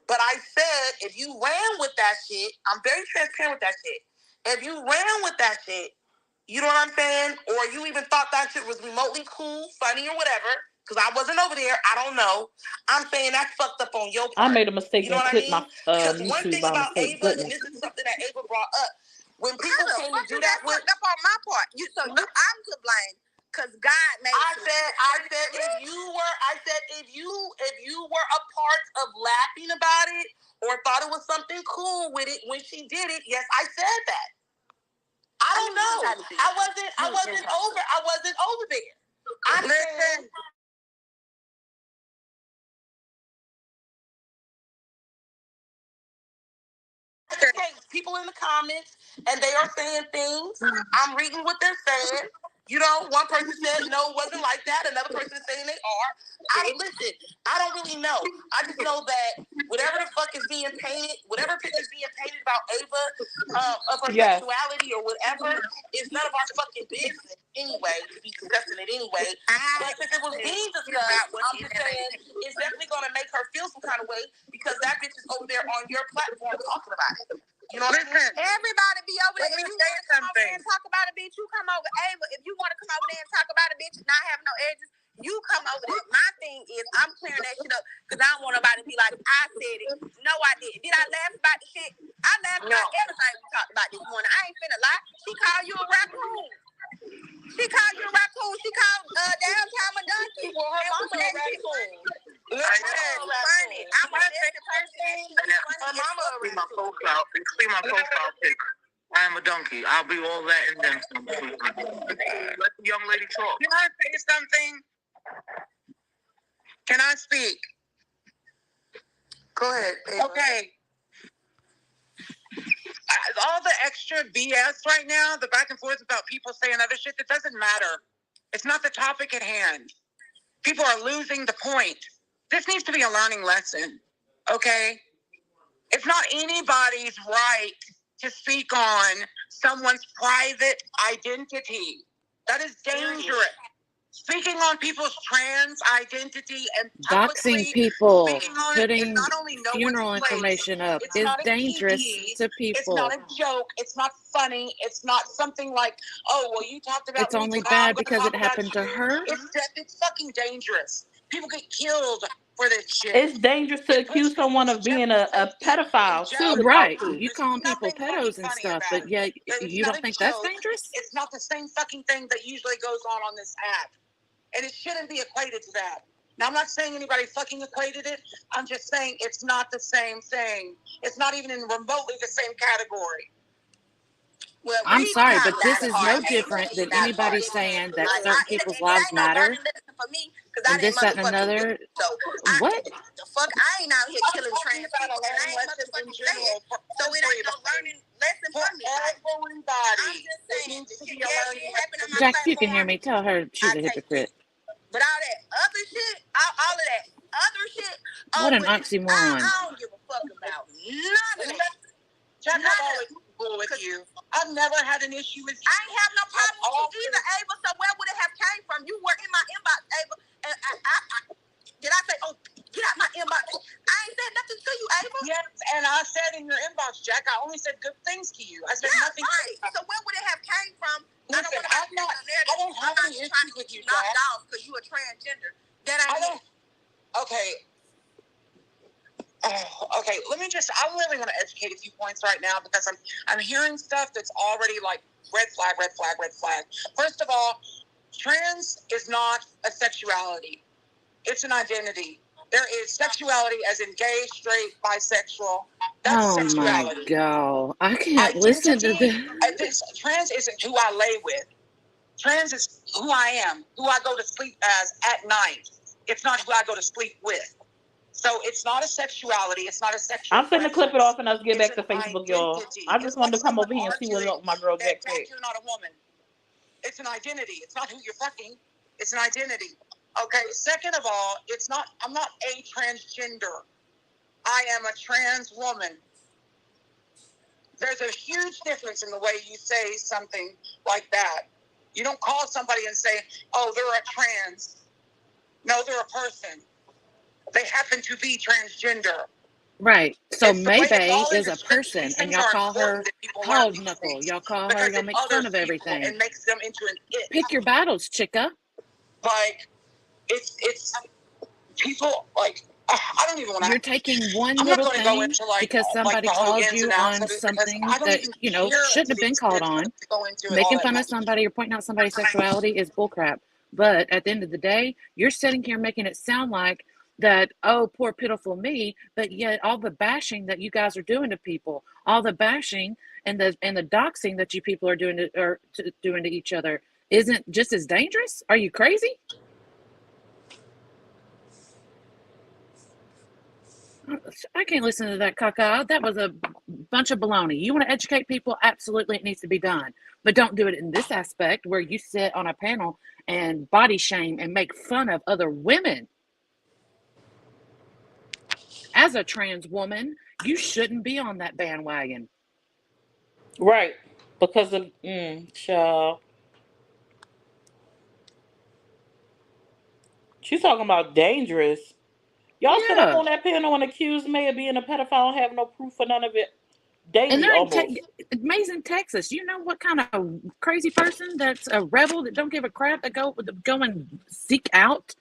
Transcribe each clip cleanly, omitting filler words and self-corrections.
But I said, if you ran with that shit, I'm very transparent with that shit. If you ran with that shit, you know what I'm saying? Or you even thought that shit was remotely cool, funny, or whatever, because I wasn't over there. I don't know. I'm saying that's fucked up on your part. I made a mistake you know and what clicked I mean? my Because one YouTube thing by about mistake. Ava, and this is something that Ava brought up, when people came to do that with... fucked up on my part. I'm to blame. Because God made I said if you were a part of laughing about it or thought it was something cool with it when she did it, yes, I said that. I don't know. I wasn't over there. I'm saying people in the comments and they are saying things. I'm reading what they're saying. You know, one person said no, it wasn't like that. Another person is saying they are. I don't really know. I just know that whatever the fuck is being painted, whatever picture is being painted about Ava, of her sexuality or whatever, is none of our fucking business anyway, to be discussing it anyway. But since it was being discussed, I'm just saying it's definitely going to make her feel some kind of way because that bitch is over there on your platform talking about it. You know what I mean? Everybody be over there. If you want to come over there and talk about a bitch, you come over. Ava, if you want to come over there and talk about a bitch and not have no edges, you come over there. My thing is, I'm clearing that shit up because I don't want nobody to be like, I said it. No, I didn't. Did I laugh about the shit? I laughed about everything we talked about this morning. I ain't finna lie. She called you a raccoon. She called downtown a donkey. Well, her mama a raccoon. Funny. I'm a different person. Her mama a raccoon. See my profile pic. I am a donkey. I'll be all that and then some. Let the young lady talk. Can I say something? Can I speak? Go ahead, Ava. Okay. All the extra BS right now, the back and forth about people saying other shit, that doesn't matter. It's not the topic at hand. People are losing the point. This needs to be a learning lesson, okay? It's not anybody's right to speak on someone's private identity. That is dangerous. Speaking on people's trans identity and Doxing people, putting funeral information up is dangerous to people. It's not a joke. It's not funny. It's not something like, oh, well, you talked about. It's only bad because it happened to her. It's fucking dangerous. People get killed for this shit. It's dangerous to accuse someone of being a pedophile too. Right. You calling people pedos and stuff, but yeah, you don't think that's dangerous? It's not the same fucking thing that usually goes on this app. And it shouldn't be equated to that. Now, I'm not saying anybody fucking equated it. I'm just saying it's not the same thing. It's not even in remotely the same category. Well, I'm sorry, but this is no different than anybody saying that certain people's lives matter. And this, that, and another. What? The fuck? I ain't out here killing trans people. I ain't motherfucking saying. So it ain't no learning lesson for me. Everybody. I'm just saying. Jack, you can hear me. Tell her she's a hypocrite. But all that other shit, all of that other shit. What an oxymoron. I don't give a fuck about none of that. Jack, I've always been cool with you. I've never had an issue with you. I ain't have no problem with you either, Ava. So where would it have came from? You were in my inbox, Ava. And did I say, oh, get out my inbox? I ain't said nothing to you, Ava. Yes, and I said in your inbox, Jack, I only said good things to you. I said nothing. Right. So where would it have came from? Listen, I don't have any issues with you, Jack. Because you a transgender. That ain't Okay. Oh, okay. I really want to educate a few points right now because I'm hearing stuff that's already like red flag, red flag, red flag. First of all, trans is not a sexuality. It's an identity. There is sexuality as in gay, straight, bisexual. That's sexuality. My God. I can't listen to this. Trans isn't who I lay with. Trans is who I am, who I go to sleep as at night. It's not who I go to sleep with. So it's not a sexuality. It's not a sexual. I'm finna clip it off and let's get back to Facebook, y'all. I just wanted to come over here and see what my girl Jack said. You're not a woman. It's an identity. It's not who you're fucking. It's an identity. Okay. Second of all, I'm not a transgender. I am a trans woman. There's a huge difference in the way you say something like that. You don't call somebody and say, oh, they're a trans. No, they're a person. They happen to be transgender. Right. So It's the way it's Maybay all is a these person, things and y'all are call important her that people learn hog these knuckle. things Y'all call her. because Y'all it make fun others of people everything. and makes them into an it. Pick your battles, chica. Like it's people like I don't even want to. You're taking one I'm not little going to go thing into like because somebody the whole called ins you and outs on of it because something I don't that, even you know, care shouldn't to have the been called extent on. to go into it all Making that fun of much. somebody or pointing out somebody's sexuality is bullcrap. But at the end of the day, you're sitting here making it sound like that, oh, poor pitiful me, but yet all the bashing that you guys are doing to people, all the bashing and the doxing that you people are doing doing to each other isn't just as dangerous? Are you crazy? I can't listen to that caca. That was a bunch of baloney. You want to educate people? Absolutely, it needs to be done. But don't do it in this aspect where you sit on a panel and body shame and make fun of other women. As a trans woman, you shouldn't be on that bandwagon. Right. Because of child. She's talking about dangerous. Y'all sit up Yeah. on that panel and accuse me of being a pedophile and have no proof for none of it And daily they're in almost. amazing Texas. You know what kind of crazy person that's a rebel that don't give a crap that go and seek out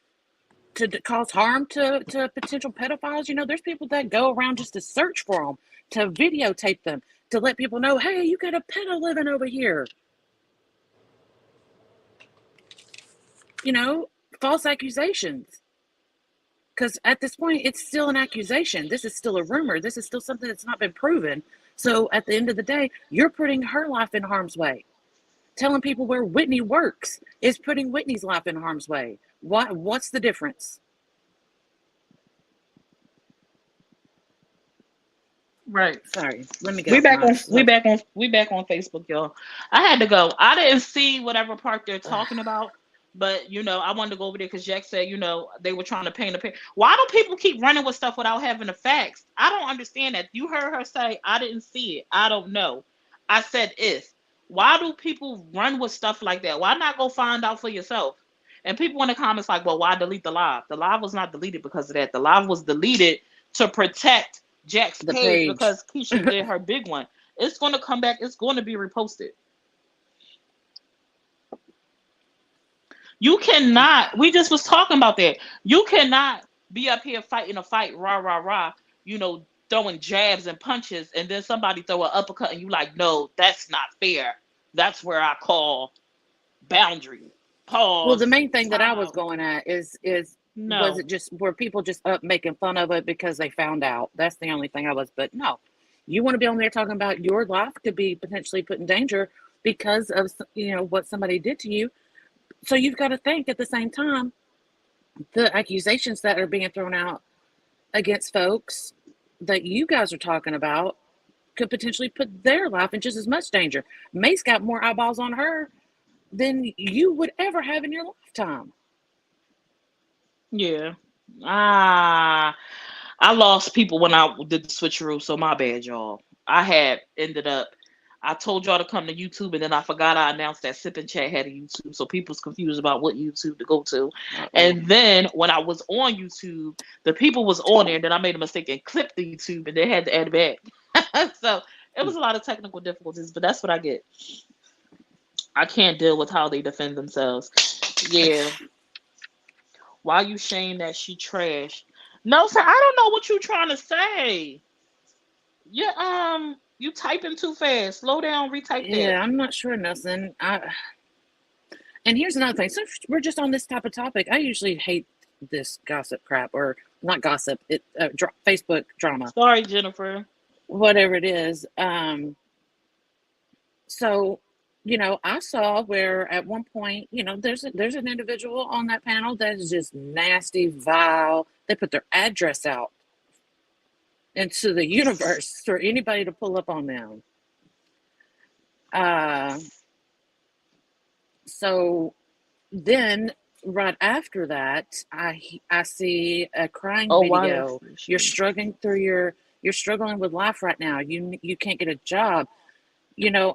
to cause harm to potential pedophiles. You know, there's people that go around just to search for them, to videotape them, to let people know, hey, you got a pedo living over here. You know, false accusations. Because at this point, it's still an accusation. This is still a rumor. This is still something that's not been proven. So at the end of the day, you're putting her life in harm's way. Telling people where Whitney works is putting Whitney's life in harm's way. What's the difference? Right. Sorry, let me get We off back my on stuff. we back on Facebook, y'all. I had to go. I didn't see whatever part they're talking about, but I wanted to go over there because Jack said, they were trying to paint a picture. Why do people keep running with stuff without having the facts? I don't understand that. You heard her say, I didn't see it. I don't know. I said if. Why do people run with stuff like that? Why not go find out for yourself? And people in the comments like, well, why delete the live? The live was not deleted because of that. The live was deleted to protect Jack's The page page. because Keisha did her big one. It's going to come back. It's going to be reposted. You cannot. We just was talking about that. You cannot be up here fighting a fight, rah rah rah. Throwing jabs and punches, and then somebody throw an uppercut, and you like, no, that's not fair. That's where I call boundary. Well, the Pause. main thing that I Time was out. going at is was No. it just were people just up making fun of it because they found out? That's the only thing I was. But no, you want to be on there talking about your life could be potentially put in danger because of what somebody did to you. So you've got to think at the same time the accusations that are being thrown out against folks that you guys are talking about could potentially put their life in just as much danger. May's got more eyeballs on her than you would ever have in your lifetime. Yeah. Ah. I lost people when I did the switcheroo, so my bad, y'all. I had ended up. I told y'all to come to YouTube, and then I forgot I announced that Sip and Chat had a YouTube, so people's confused about what YouTube to go to. Uh-oh. And then when I was on YouTube, the people was on there, and then I made a mistake and clipped the YouTube, and they had to add it back. So it was a lot of technical difficulties, but that's what I get. I can't deal with how they defend themselves. Yeah. Why you saying that she trash? No, sir, I don't know what you trying to say. You typing too fast. Slow down, retype that. Yeah, I'm not sure, Nelson. And here's another thing. So we're just on this type of topic. I usually hate this gossip crap, or not gossip. Facebook drama, Sorry, Jennifer. whatever it is. So, I saw where at one point, there's an individual on that panel that is just nasty, vile. They put their address out into the universe for anybody to pull up on them. So then right after that, I see a crying Oh, video. You're struggling with life right now. You can't get a job.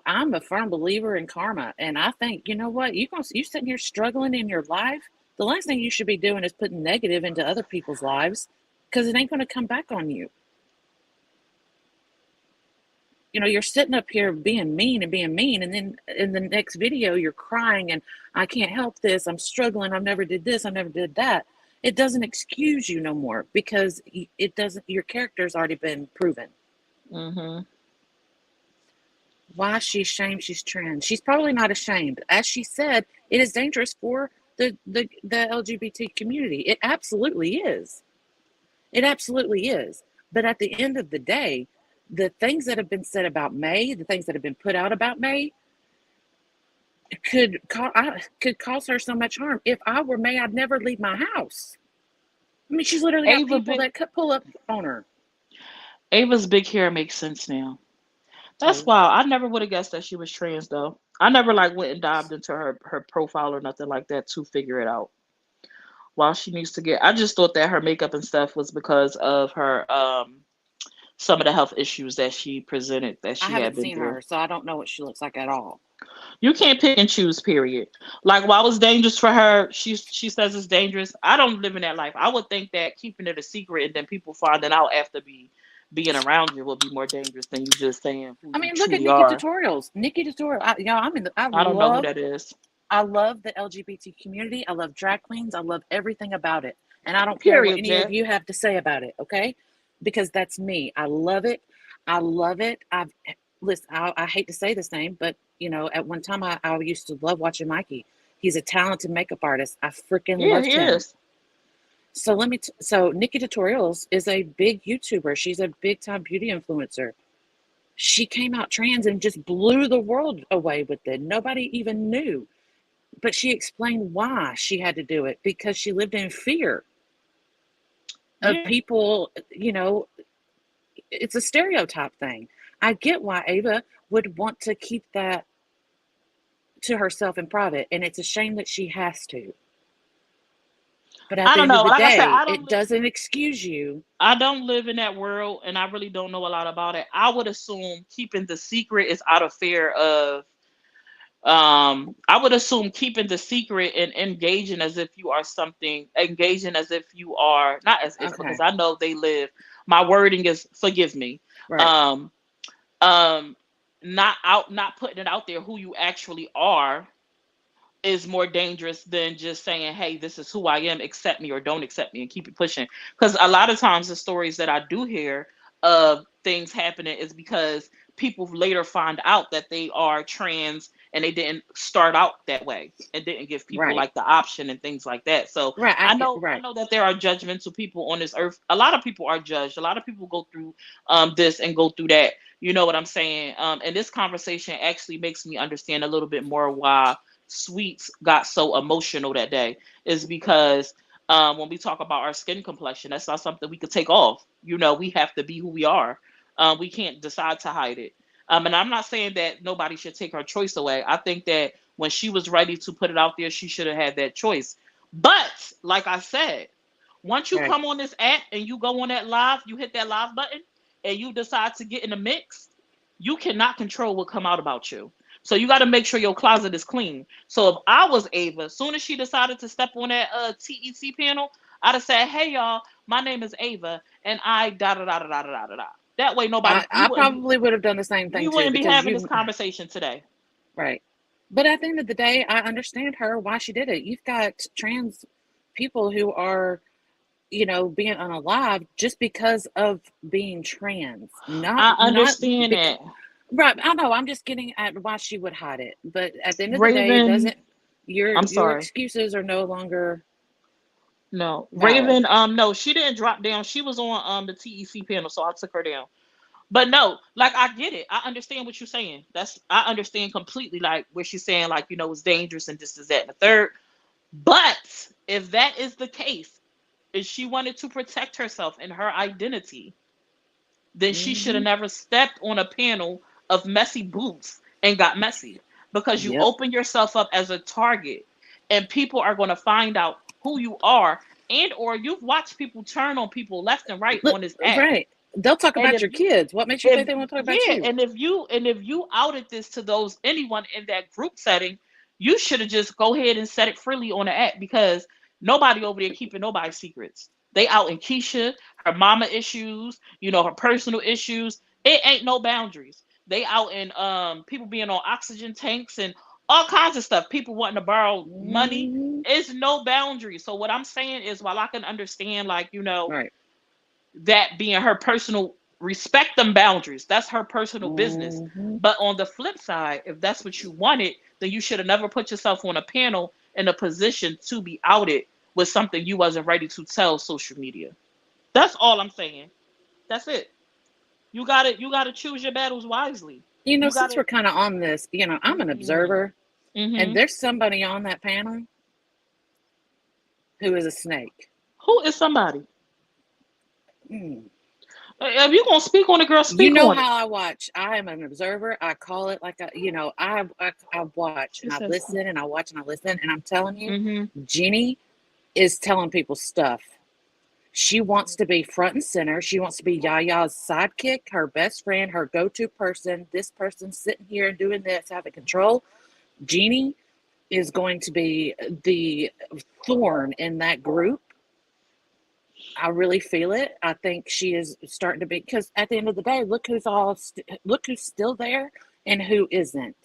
I'm a firm believer in karma, and I think, you know what, you sitting here struggling in your life. The last thing you should be doing is putting negative into other people's lives, because it ain't going to come back on you. you're sitting up here being mean and being mean, and then in the next video you're crying and I can't help this, I'm struggling, I've never did this, I never did that. It doesn't excuse you no more because it doesn't. Your character's already been proven. Mm-hmm. Why she's ashamed she's trans? She's probably not ashamed. As she said, it is dangerous for the LGBT community. It absolutely is. It absolutely is. But at the end of the day, the things that have been said about May, the things that have been put out about May, could cause her so much harm. If I were May, I'd never leave my house. I mean, she's literally got people that could pull up on her. Ava's big hair makes sense now. That's Oh, wild. I never would have guessed that she was trans though. I never like went and dived into her profile or nothing like that to figure it out. While she needs to get, I just thought that her makeup and stuff was because of her some of the health issues that she presented that I she had haven't been seen through. her, so I don't know what she looks like at all. You can't pick and choose, period. Like while it's dangerous for her, she says it's dangerous. I don't live in that life. I would think that keeping it a secret and then people finding out after being around you will be more dangerous than you just saying who I you mean, look at truly Nikki are. Tutorials. Nikki Tutorial. I'm in the. I don't know who that is. I love the LGBT community. I love drag queens. I love everything about it, and I don't care what Period, any of Jet. you have to say about it. Okay, because that's me. I love it. I love it. Listen. I hate to say this name, but at one time I used to love watching Mikey. He's a talented makeup artist. I freaking Yeah, loved he him. is. So so Nikki Tutorials is a big YouTuber. She's a big time beauty influencer. She came out trans and just blew the world away with it. Nobody even knew. But she explained why she had to do it because she lived in fear of Yeah. people, it's a stereotype thing. I get why Ava would want to keep that to herself in private, and it's a shame that she has to. But at I the don't end of know. the Like I said, day, it doesn't excuse you. I don't live in that world and I really don't know a lot about it. I would assume keeping the secret is out of fear of I would assume keeping the secret and engaging as if you are not as if because Okay, I know they live. My wording is forgive me. right. Um not putting it out there who you actually are is more dangerous than just saying, hey, this is who I am, accept me or don't accept me and keep it pushing. Because a lot of times the stories that I do hear of things happening is because people later find out that they are trans and they didn't start out that way and didn't give people Right. like the option and things like that. So Right. I Right. know that there are judgmental people on this earth. A lot of people are judged. A lot of people go through this and go through that. You know what I'm saying? And this conversation actually makes me understand a little bit more why Sweets got so emotional that day is because when we talk about our skin complexion, that's not something we could take off. We have to be who we are. We can't decide to hide it. And I'm not saying that nobody should take her choice away. I think that when she was ready to put it out there, she should have had that choice. But like I said, once you Right. come on this app and you go on that live, you hit that live button and you decide to get in the mix, you cannot control what come out about you. So you got to make sure your closet is clean. So if I was Ava, as soon as she decided to step on that TEC panel, I'd have said, "Hey y'all, my name is Ava, and I da da da da da da da da." That way, nobody I probably would have done the same we thing too wouldn't be because having this conversation today. right. But at the end of the day, I understand her why she did it. You've got trans people who are, being unalive just because of being trans. I Not understand because, that. right. I know. I'm just getting at why she would hide it. But at the end of the day, it Raven, doesn't. Your I'm your sorry. excuses are no longer No, valid. Raven. No, she didn't drop down. She was on the TEC panel, so I took her down. But no, like I get it. I understand what you're saying. I understand completely like where she's saying like it's dangerous and this is that and the third. But if that is the case, if she wanted to protect herself and her identity, then she should Hmm. have never stepped on a panel of messy boots and got messy because you Yep. open yourself up as a target and people are going to find out who you are and or you've watched people turn on people left and right Look, on this app. right. They'll talk And about if your you kids. What makes you if think they want to talk about yeah, you? and if you outed this to those anyone in that group setting, you should have just go ahead and said it freely on the app because nobody over there keeping nobody's secrets. They out in Keisha, her mama issues, her personal issues. It ain't no boundaries. They out in people being on oxygen tanks and all kinds of stuff. People wanting to borrow money. Mhm. It's no boundary. So what I'm saying is, while I can understand, like, Right. that being her personal, respect them boundaries. That's her personal business. Mhm. But on the flip side, if that's what you wanted, then you should have never put yourself on a panel in a position to be outed with something you wasn't ready to tell social media. That's all I'm saying. That's it. You gotta choose your battles wisely. You Since gotta we're kind of on this, I'm an observer, and mm-hmm. there's somebody on that panel who is a snake. Who is somebody? Mm. If you gonna speak on it, girl, You speak know on it. how I watch. I am an observer. I call it like I watch and She I says, listen and I watch and I listen, and I'm telling you, mm-hmm. Jeannie is telling people stuff. She wants to be front and center. She wants to be Yaya's sidekick, her best friend, her go-to person. This person's sitting here and doing this, having control. Jeannie is going to be the thorn in that group. I really feel it. I think she is starting to be, because at the end of the day, look who's still there and who isn't.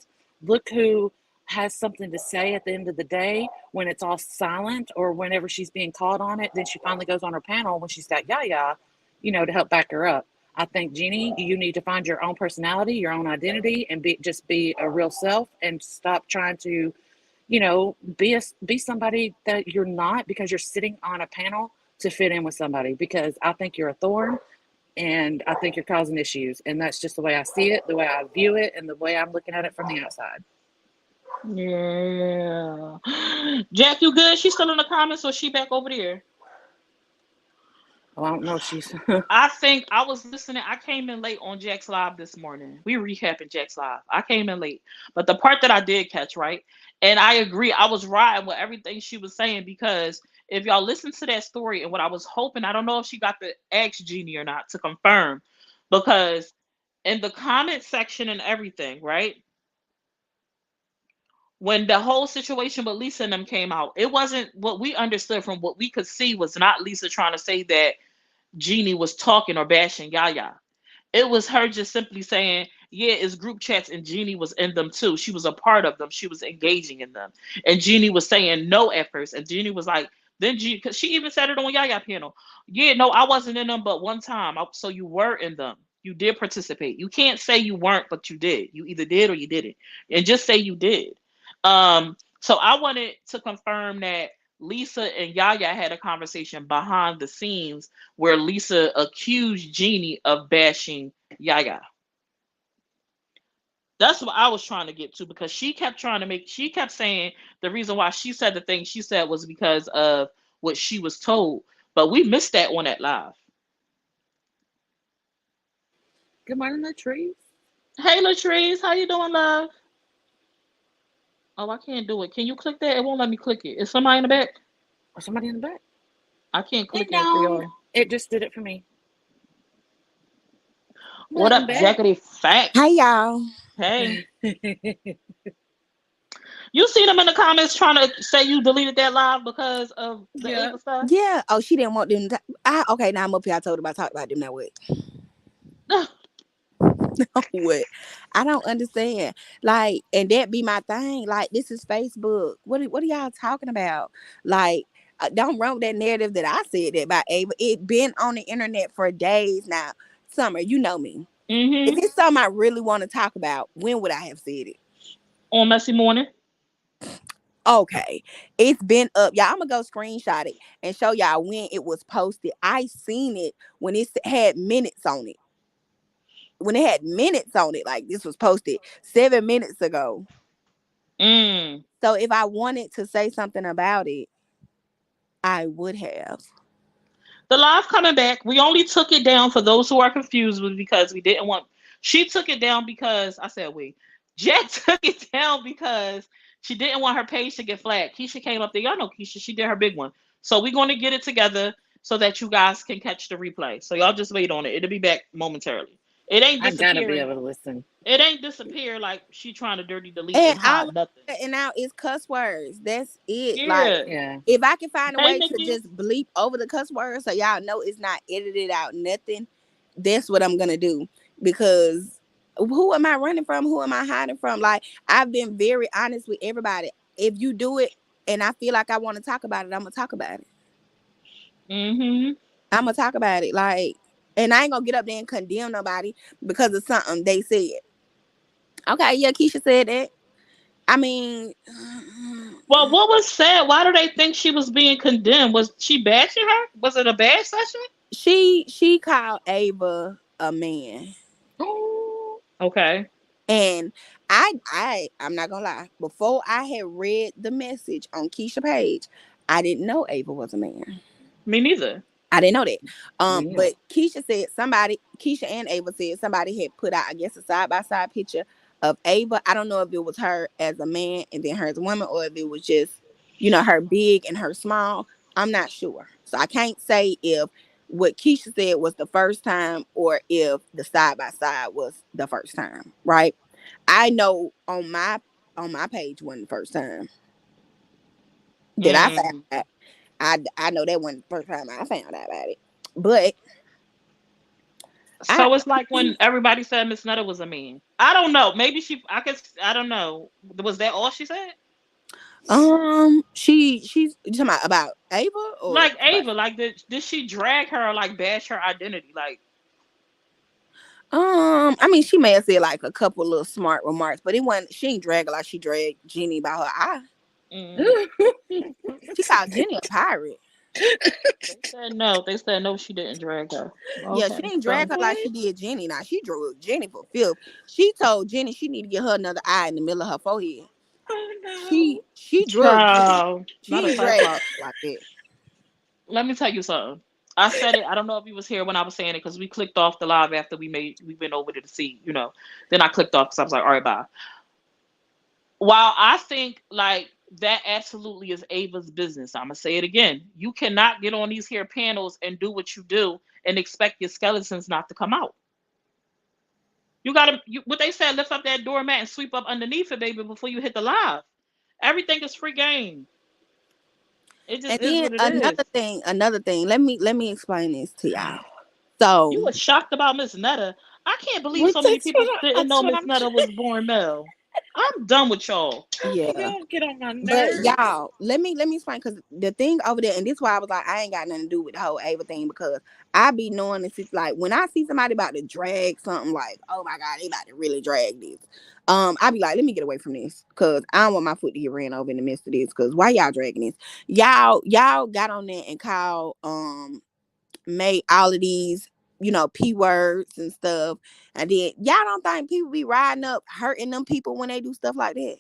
Look who has something to say at the end of the day when it's all silent, or whenever she's being called on it. Then she finally goes on her panel when she's got Yaya, to help back her up. I think, Jeannie, you need to find your own personality, your own identity, and be a real self, and stop trying to be somebody that you're not, because you're sitting on a panel to fit in with somebody, because I think you're a thorn, and I think you're causing issues, and that's just the way I see it, the way I view it, and the way I'm looking at it from the outside. Yeah. Jack, you good? She's still in the comments, or she back over there? Well, I don't know if she's I think I was listening. I came in late on Jack's live this morning. We recapping Jack's live. I came in late, but the part that I did catch, right, and I agree. I was riding with everything she was saying, because if y'all listen to that story, and what I was hoping, I don't know if she got the ask Jeannie or not to confirm, because in the comment section and everything, right, when the whole situation with Lisa and them came out, it wasn't what we understood from what we could see, was not Lisa trying to say that Jeannie was talking or bashing Yaya. It was her just simply saying, yeah, it's group chats, and Jeannie was in them too. She was a part of them. She was engaging in them. And Jeannie was saying no at first. And Jeannie was like, then Jeannie, because she even said it on Yaya panel. Yeah, no, I wasn't in them but one time. So you were in them. You did participate. You can't say you weren't, but you did. You either did or you didn't. And just say you did. So I wanted to confirm that Lisa and Yaya had a conversation behind the scenes where Lisa accused Jeannie of bashing Yaya. That's what I was trying to get to, because she kept saying the reason why she said the thing she said was because of what she was told. But we missed that on that live. Good morning, Latrice. Hey Latrice, how you doing, love? Oh, I can't do it. Can you click that? It won't let me click it. Is somebody in the back? Or somebody in the back. I can't Ding click it if they dong. are. It just did it for me. What Welcome up, back. Jackety Hey Facts? y'all. Hey. You see them in the comments trying to say you deleted that live because of the Yeah. Ava stuff? Yeah. Oh, she didn't want them. Okay, now I'm up here. I told her about talk about them. Now what? What? I don't understand. Like, and that be my thing. Like, this is Facebook. What are y'all talking about? Like, don't run with that narrative that I said that about Ava. It been on the internet for days now. Summer, you know me. If Mm-hmm. it's something I really want to talk about, when would I have said it? On Messy Morning. Okay, it's been up. Y'all, I'm gonna go screenshot it and show y'all when it was posted. I seen it when it had minutes on it. When it had minutes on it, like this was posted 7 minutes ago. Mm. So if I wanted to say something about it, I would have. The live coming back. We only took it down for those who are confused with, because we didn't want. She took it down because I said we. Jet took it down because she didn't want her page to get flagged. Keisha came up there. Y'all know Keisha. She did her big one. So we're going to get it together so that you guys can catch the replay. So y'all just wait on it. It'll be back momentarily. It ain't I gotta be disappearing. able to listen. It ain't disappear like she trying to dirty delete And and all hide of nothing. that, and now it's cuss words. That's it. Like, Yeah. Yeah. if I can find a Hey way to Nikki. just bleep over the cuss words so y'all know it's not edited out, nothing, that's what I'm gonna do. Because who am I running from? Who am I hiding from? Like, I've been very honest with everybody. If you do it and I feel like I want to talk about it, I'm gonna talk about it. Mm-hmm. I'm gonna talk about it. Like, and I ain't gonna get up there and condemn nobody because of something they said. Okay, yeah, Keisha said that. I mean, Well, what was said? Why do they think she was being condemned? Was she bashing her? Was it a bad session? she called Ava a man. Okay. And I'm not gonna lie. Before I had read the message on Keisha page, I didn't know Ava was a man. Me neither. I didn't know that. Yeah. But Keisha and Ava said somebody had put out, I guess, a side by side picture of Ava. I don't know if it was her as a man and then her as a woman, or if it was just, her big and her small. I'm not sure. So I can't say if what Keisha said was the first time or if the side by side was the first time, right? I know on my page wasn't the first time that I found Mm. out. I know that wasn't the first time I found out about it. But I So it's like when everybody said Miss Nutter was a man. I don't know. Maybe she. I guess I don't know. Was that all she said? she's you talking about Ava or Like somebody? Ava, like did she drag her or like bash her identity? Like, I mean, she may have said like a couple little smart remarks, but it wasn't. She ain't drag her like she dragged Jenny by her eye. mm, She called Jenny a pirate. they said no. They said no. She didn't drag her. Yeah, she Okay, didn't drag so her like she did Jenny. Now she drug Jenny for filth. She told Jenny she need to get her another eye in the middle of her forehead. Oh no. She drugged Jenny. child, not She a ain't dragged cyclops. like that. Let me tell you something. I said it. I don't know if you was here when I was saying it because we clicked off the live after we went over to see. Then I clicked off because I was like, all right, bye. While I think like that absolutely is Ava's business, I'm gonna say it again. You cannot get on these here panels and do what you do and expect your skeletons not to come out. You gotta what they said, lift up that doormat and sweep up underneath it, baby, before you hit the live. Everything is free game. It just And is then what it is. another thing. Let me explain this to y'all. You So were shocked about Miss Netta. I can't believe What so many that's people what didn't that's know what Miss I'm Netta was born male. I'm done with y'all. yeah. y'all get on my But nerves. y'all, let me explain because the thing over there, and this is why I was like, I ain't got nothing to do with the whole Ava thing because I be knowing this is like when I see somebody about to drag something like, oh my god, they about to really drag this. I be like, let me get away from this because I don't want my foot to get ran over in the midst of this. Because why y'all dragging this? Y'all got on there and called made all of these p words and stuff, and then y'all don't think people be riding up hurting them people when they do stuff like that?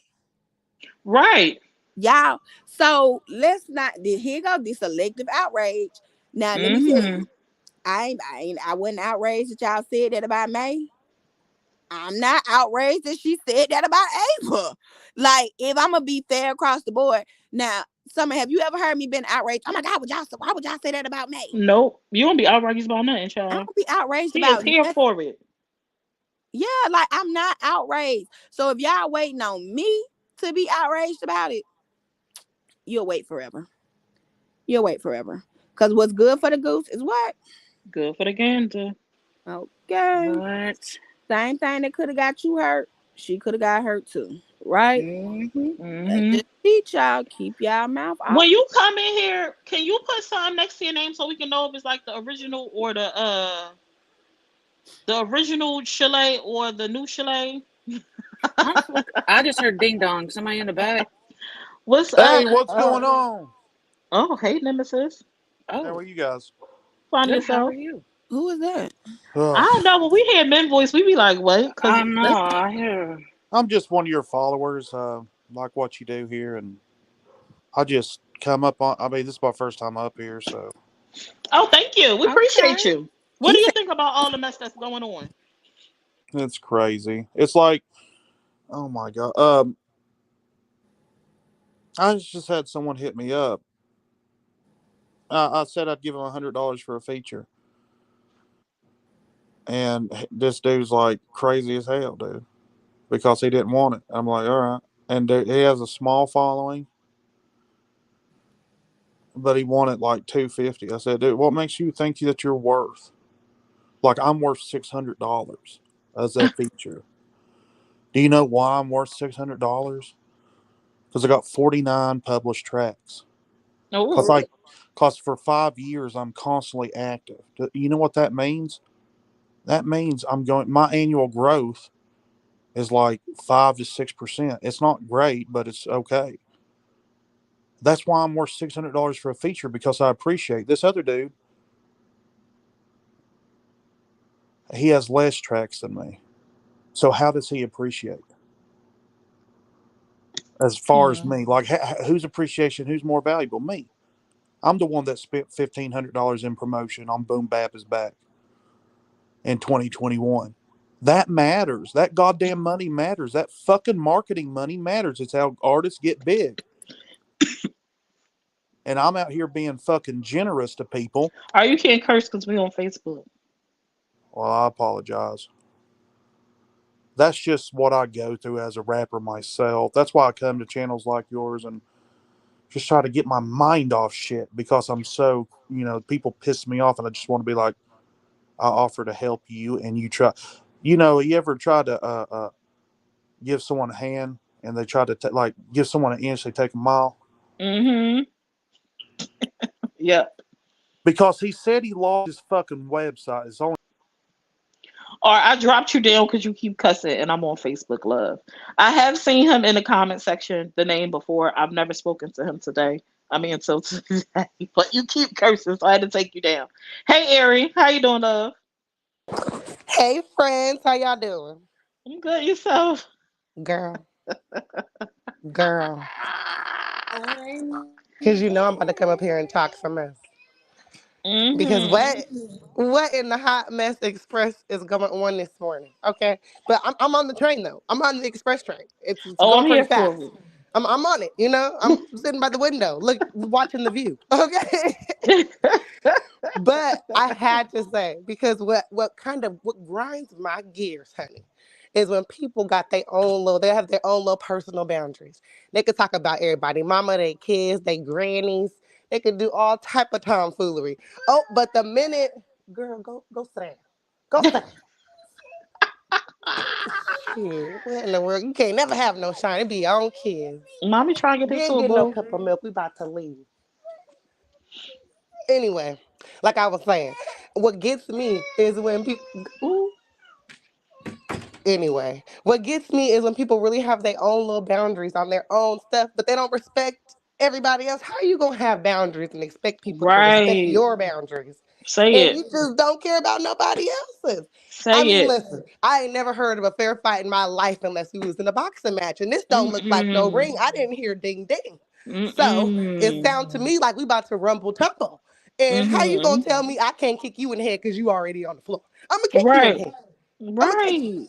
Right. Y'all, so let's not here go this selective outrage. Now let me tell Mm-hmm. you, I wasn't outraged that y'all said that about May. I'm not outraged that she said that about Ava. Like, if I'm gonna be fair across the board. Now, Summer, have you ever heard me been outraged? Oh my god, why would y'all say that about May? Nope. You won't be outrageous about nothing, I child. don't be outraged She is about here nothing. for it. Yeah, like I'm not outraged. So if y'all waiting on me to be outraged about it, you'll wait forever. You'll wait forever. Cause what's good for the goose is what? Good for the gander. Okay. What? Same thing that could have got you hurt. She could have got hurt too. Right? Mm-hmm. Let's Mm-hmm. just teach y'all. Keep y'all mouth off. When you come in here, can you put something next to your name so we can know if it's like the original or the original chalet or the new chalet? I just heard ding dong. Somebody in the back. What's Hey, up? what's going on? Oh, hey, Nemesis. How Oh, are you guys? Find good. How are yourself. you? Who is that? I Ugh. don't know. When we hear men voice, we be like, what? Because I know. I hear. I'm just one of your followers. Like what you do here, and I just come up on. I mean, this is my first time up here, so oh, thank you. We Okay. appreciate you. What He do you said, think about all the mess that's going on? it's crazy. It's like, oh my god. I just had someone hit me up. I said I'd give him $100 for a feature, and this dude's like crazy as hell, dude, because he didn't want it. I'm like, all right, and he has a small following, but he wanted like 250. I said, dude, what makes you think that you're worth? Like I'm worth $600. as that feature. Do you know why I'm worth $600? Because I got 49 published tracks. Cause Oh, like, cause for 5 years I'm constantly active. You know what that means? That means I'm going. My annual growth is like 5 to 6%. It's not great, but it's okay. That's why I'm worth $600 for a feature because I appreciate this other dude. He has less tracks than me. So how does he appreciate? As far as yeah. me, like whose appreciation, who's more valuable? Me. I'm the one that spent $1,500 in promotion on Boom Bap is Back in 2021. That matters. That goddamn money matters. That fucking marketing money matters. It's how artists get big. And I'm out here being fucking generous to people. Are you can't curse because we on Facebook? Well, I apologize. That's just what I go through as a rapper myself. That's why I come to channels like yours and just try to get my mind off shit because I'm so, people piss me off and I just want to be like, I offer to help you and you try. You ever try to give someone a hand and they try to like give someone an inch, they take a mile? Mm-hmm. Yep. Because he said he lost his fucking website. It's only Or I dropped you down because you keep cussing, and I'm on Facebook Love. I have seen him in the comment section, the name before. I've never spoken to him today. I mean, until today. But you keep cursing, so I had to take you down. Hey, Ari, how you doing, love? Hey friends, how y'all doing? I'm good. Yourself? Girl, girl. Cause you know I'm about to come up here and talk some mess. Because Mm-hmm. what in the hot mess express is going on this morning? Okay, but I'm on the train though. I'm on the express train. It's Oh, going I'm pretty here for fast. I'm on it. I'm sitting by the window, look, watching the view. Okay. it. But I had to say, because what grinds my gears, honey, is when people got they have their own little personal boundaries. They could talk about everybody, mama, their kids, their grannies. They could do all type of tomfoolery. Oh, but the minute, girl, go sit down. Go sit down. Shit, what in the world? You can't never have no shine. It be your own kids. Mommy trying to get You this ain't too, getting no boo. cup of milk. We about to leave. Anyway, like I was saying, what gets me is when people. Ooh, anyway, what gets me is when people really have their own little boundaries on their own stuff, but they don't respect everybody else. How are you gonna have boundaries and expect people to respect Right. your boundaries? Say And it. you just don't care about nobody else's. I Say mean, it. listen, I ain't never heard of a fair fight in my life unless we was in a boxing match. And this don't look like no ring. Mm-mm. I didn't hear ding ding. So it Mm-mm. sounds to me like we about to rumble tumble. And how you gonna Mm-hmm. tell me I can't kick you in the head because you already on the floor? I'm gonna kick you in the Right. head. I'm gonna kick you. Right.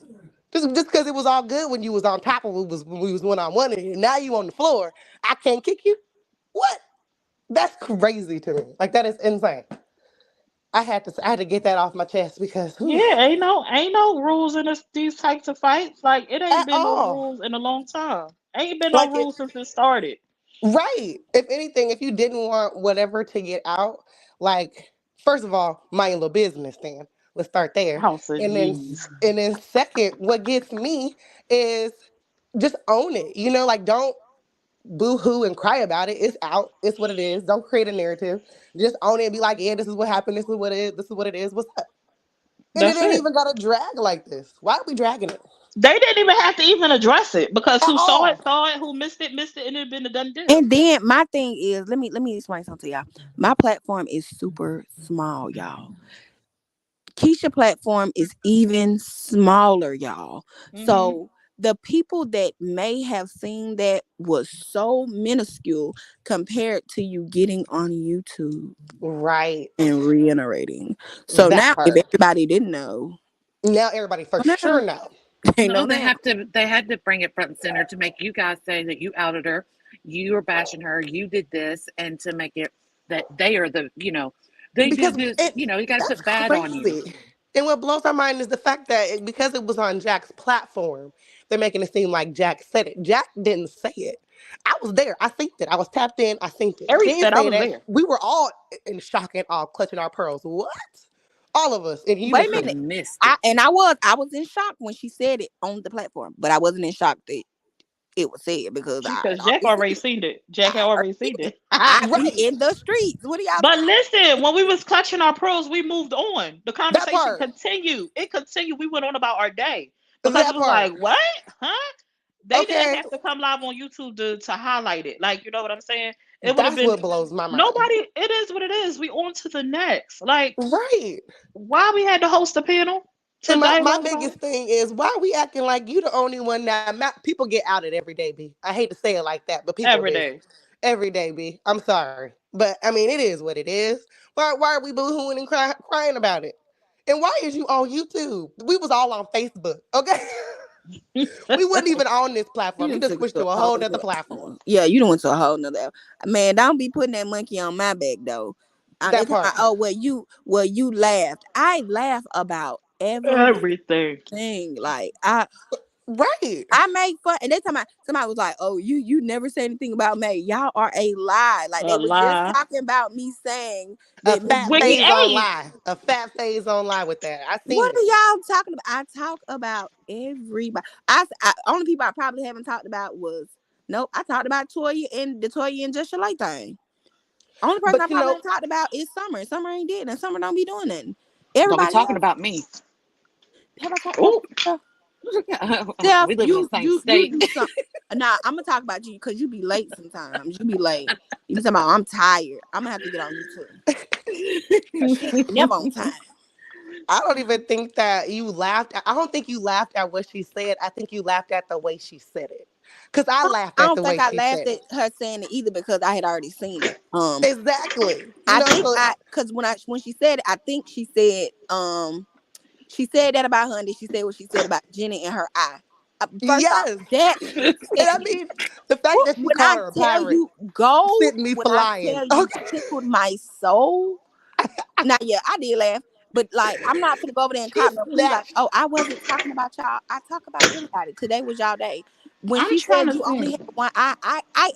Just because it was all good when you was on top of it was when we was one on one, and now you on the floor. I can't kick you. What? That's crazy to me. Like that is insane. I had to get that off my chest because whew, Yeah, ain't no rules in these types of fights. Like it ain't at been no all. rules in a long time. Ain't been no Like it rules since it started. right. If anything, if you didn't want whatever to get out, like first of all, mind your little business then. Let's start there. House of And then G's. and then second, what gets me is just own it. Like don't boo hoo and cry about it. It's out. It's what it is. Don't create a narrative. Just own it and be like, yeah, this is what happened. This is what it is. This is what it is. What's up? And it That's ain't it. even got to drag like this. Why are we dragging it They didn't even have to even address it because at who all? saw it, who missed it, and it'd been a done deal. And then my thing is, let me explain something to y'all. My platform is super small, y'all. Keisha platform is even smaller, y'all. Hmm. So the people that may have seen that was so minuscule compared to you getting on YouTube Right. and reiterating. So That now if part. everybody didn't know, Now everybody for well sure now know. they No, know they now. have to. They had to bring it front and center to make you guys say that you outed her, you were bashing her, you did this, and to make it that they are the they do Because this. it You got to that's put bad on you. crazy. And what blows my mind is the fact that because it was on Jack's platform, they're making it seem like Jack said it. Jack didn't say it. I was there. I synced it. I was tapped in. I synced it. She Ari didn't said I say was that. there. We were all in shock and all clutching our pearls. What? All of us in Wait a unison. minute. Missed I it. was in shock when she said it on the platform, but I wasn't in shock that it was said because I Because Jack already already seen it. seen it. Jack had I already already seen seen it. it. I be Right. in the streets. What are y'all But talking listen, when we was clutching our pearls, we moved on. The That conversation part. continued. It continued. We went on about our day because it That was like, part. what? Huh? They didn't Okay. have to come live on YouTube to highlight it. Like, you know what I'm saying? It would have That's been what blows my mind. nobody. It is what it is. We on to the next. Like, Right. why we had to host a panel to And my dialogue about biggest it thing is why are we acting like you the only one now? People get outed every day, B. I hate to say it like that, but people every do. day? Every day, B. I'm sorry. But I mean, it is what it is. Why are we boohooing and crying about it? And why is you on YouTube? We was all on Facebook, okay? We wasn't even on this platform. You You done just took it switched to to a a whole whole other nother. platform. Yeah, you done went to a whole nother. Man, don't be putting that monkey on my back though. They That talking about, part. oh, well you laughed. I laugh about everything. Everything. Like Right. I make fun, and they talking about somebody was like, "Oh, you never say anything about me. Y'all are a lie." Like they A was just lie. talking about me saying A that Miss fat Wiggy J. phase on A. live. A fat phase on live with that. I seen What it. are y'all talking about? I talk about everybody. Only people I probably haven't talked about was nope. I talked about Toya and Just Your Light thing. Only person I But probably talked about is Summer. Summer ain't did, and Summer don't be doing nothing. Don't be Everybody talking else, about me. have I talked about Oh, you? Steph, We live in the same you state. do something. Nah, I'm gonna talk about you because you be late sometimes. You be late. You be talking about I'm tired. I'm gonna have to get on you too. 'Cause she ain't never on time. I don't even think that you laughed. I don't think you laughed at what she said. I think you laughed at the way she said it. Because I laughed I at don't the think way I she laughed said at it. her saying it either because I had already seen it. Exactly. You I know, think so because when she said it, I think she said that about her, and then she said what she said about Jenny and her eye. First off, yes. that And set I me. mean, the fact that she When called I her a tell pirate you go, sent me when I flying. tell you Okay. tickled my soul. Now, yeah, I did laugh, but like, I'm not gonna go over there and She cop no plea. Like, snatched. oh, I wasn't talking about y'all. I talk about everybody. Today was y'all day. When I'm she trying said to you only think. had one, I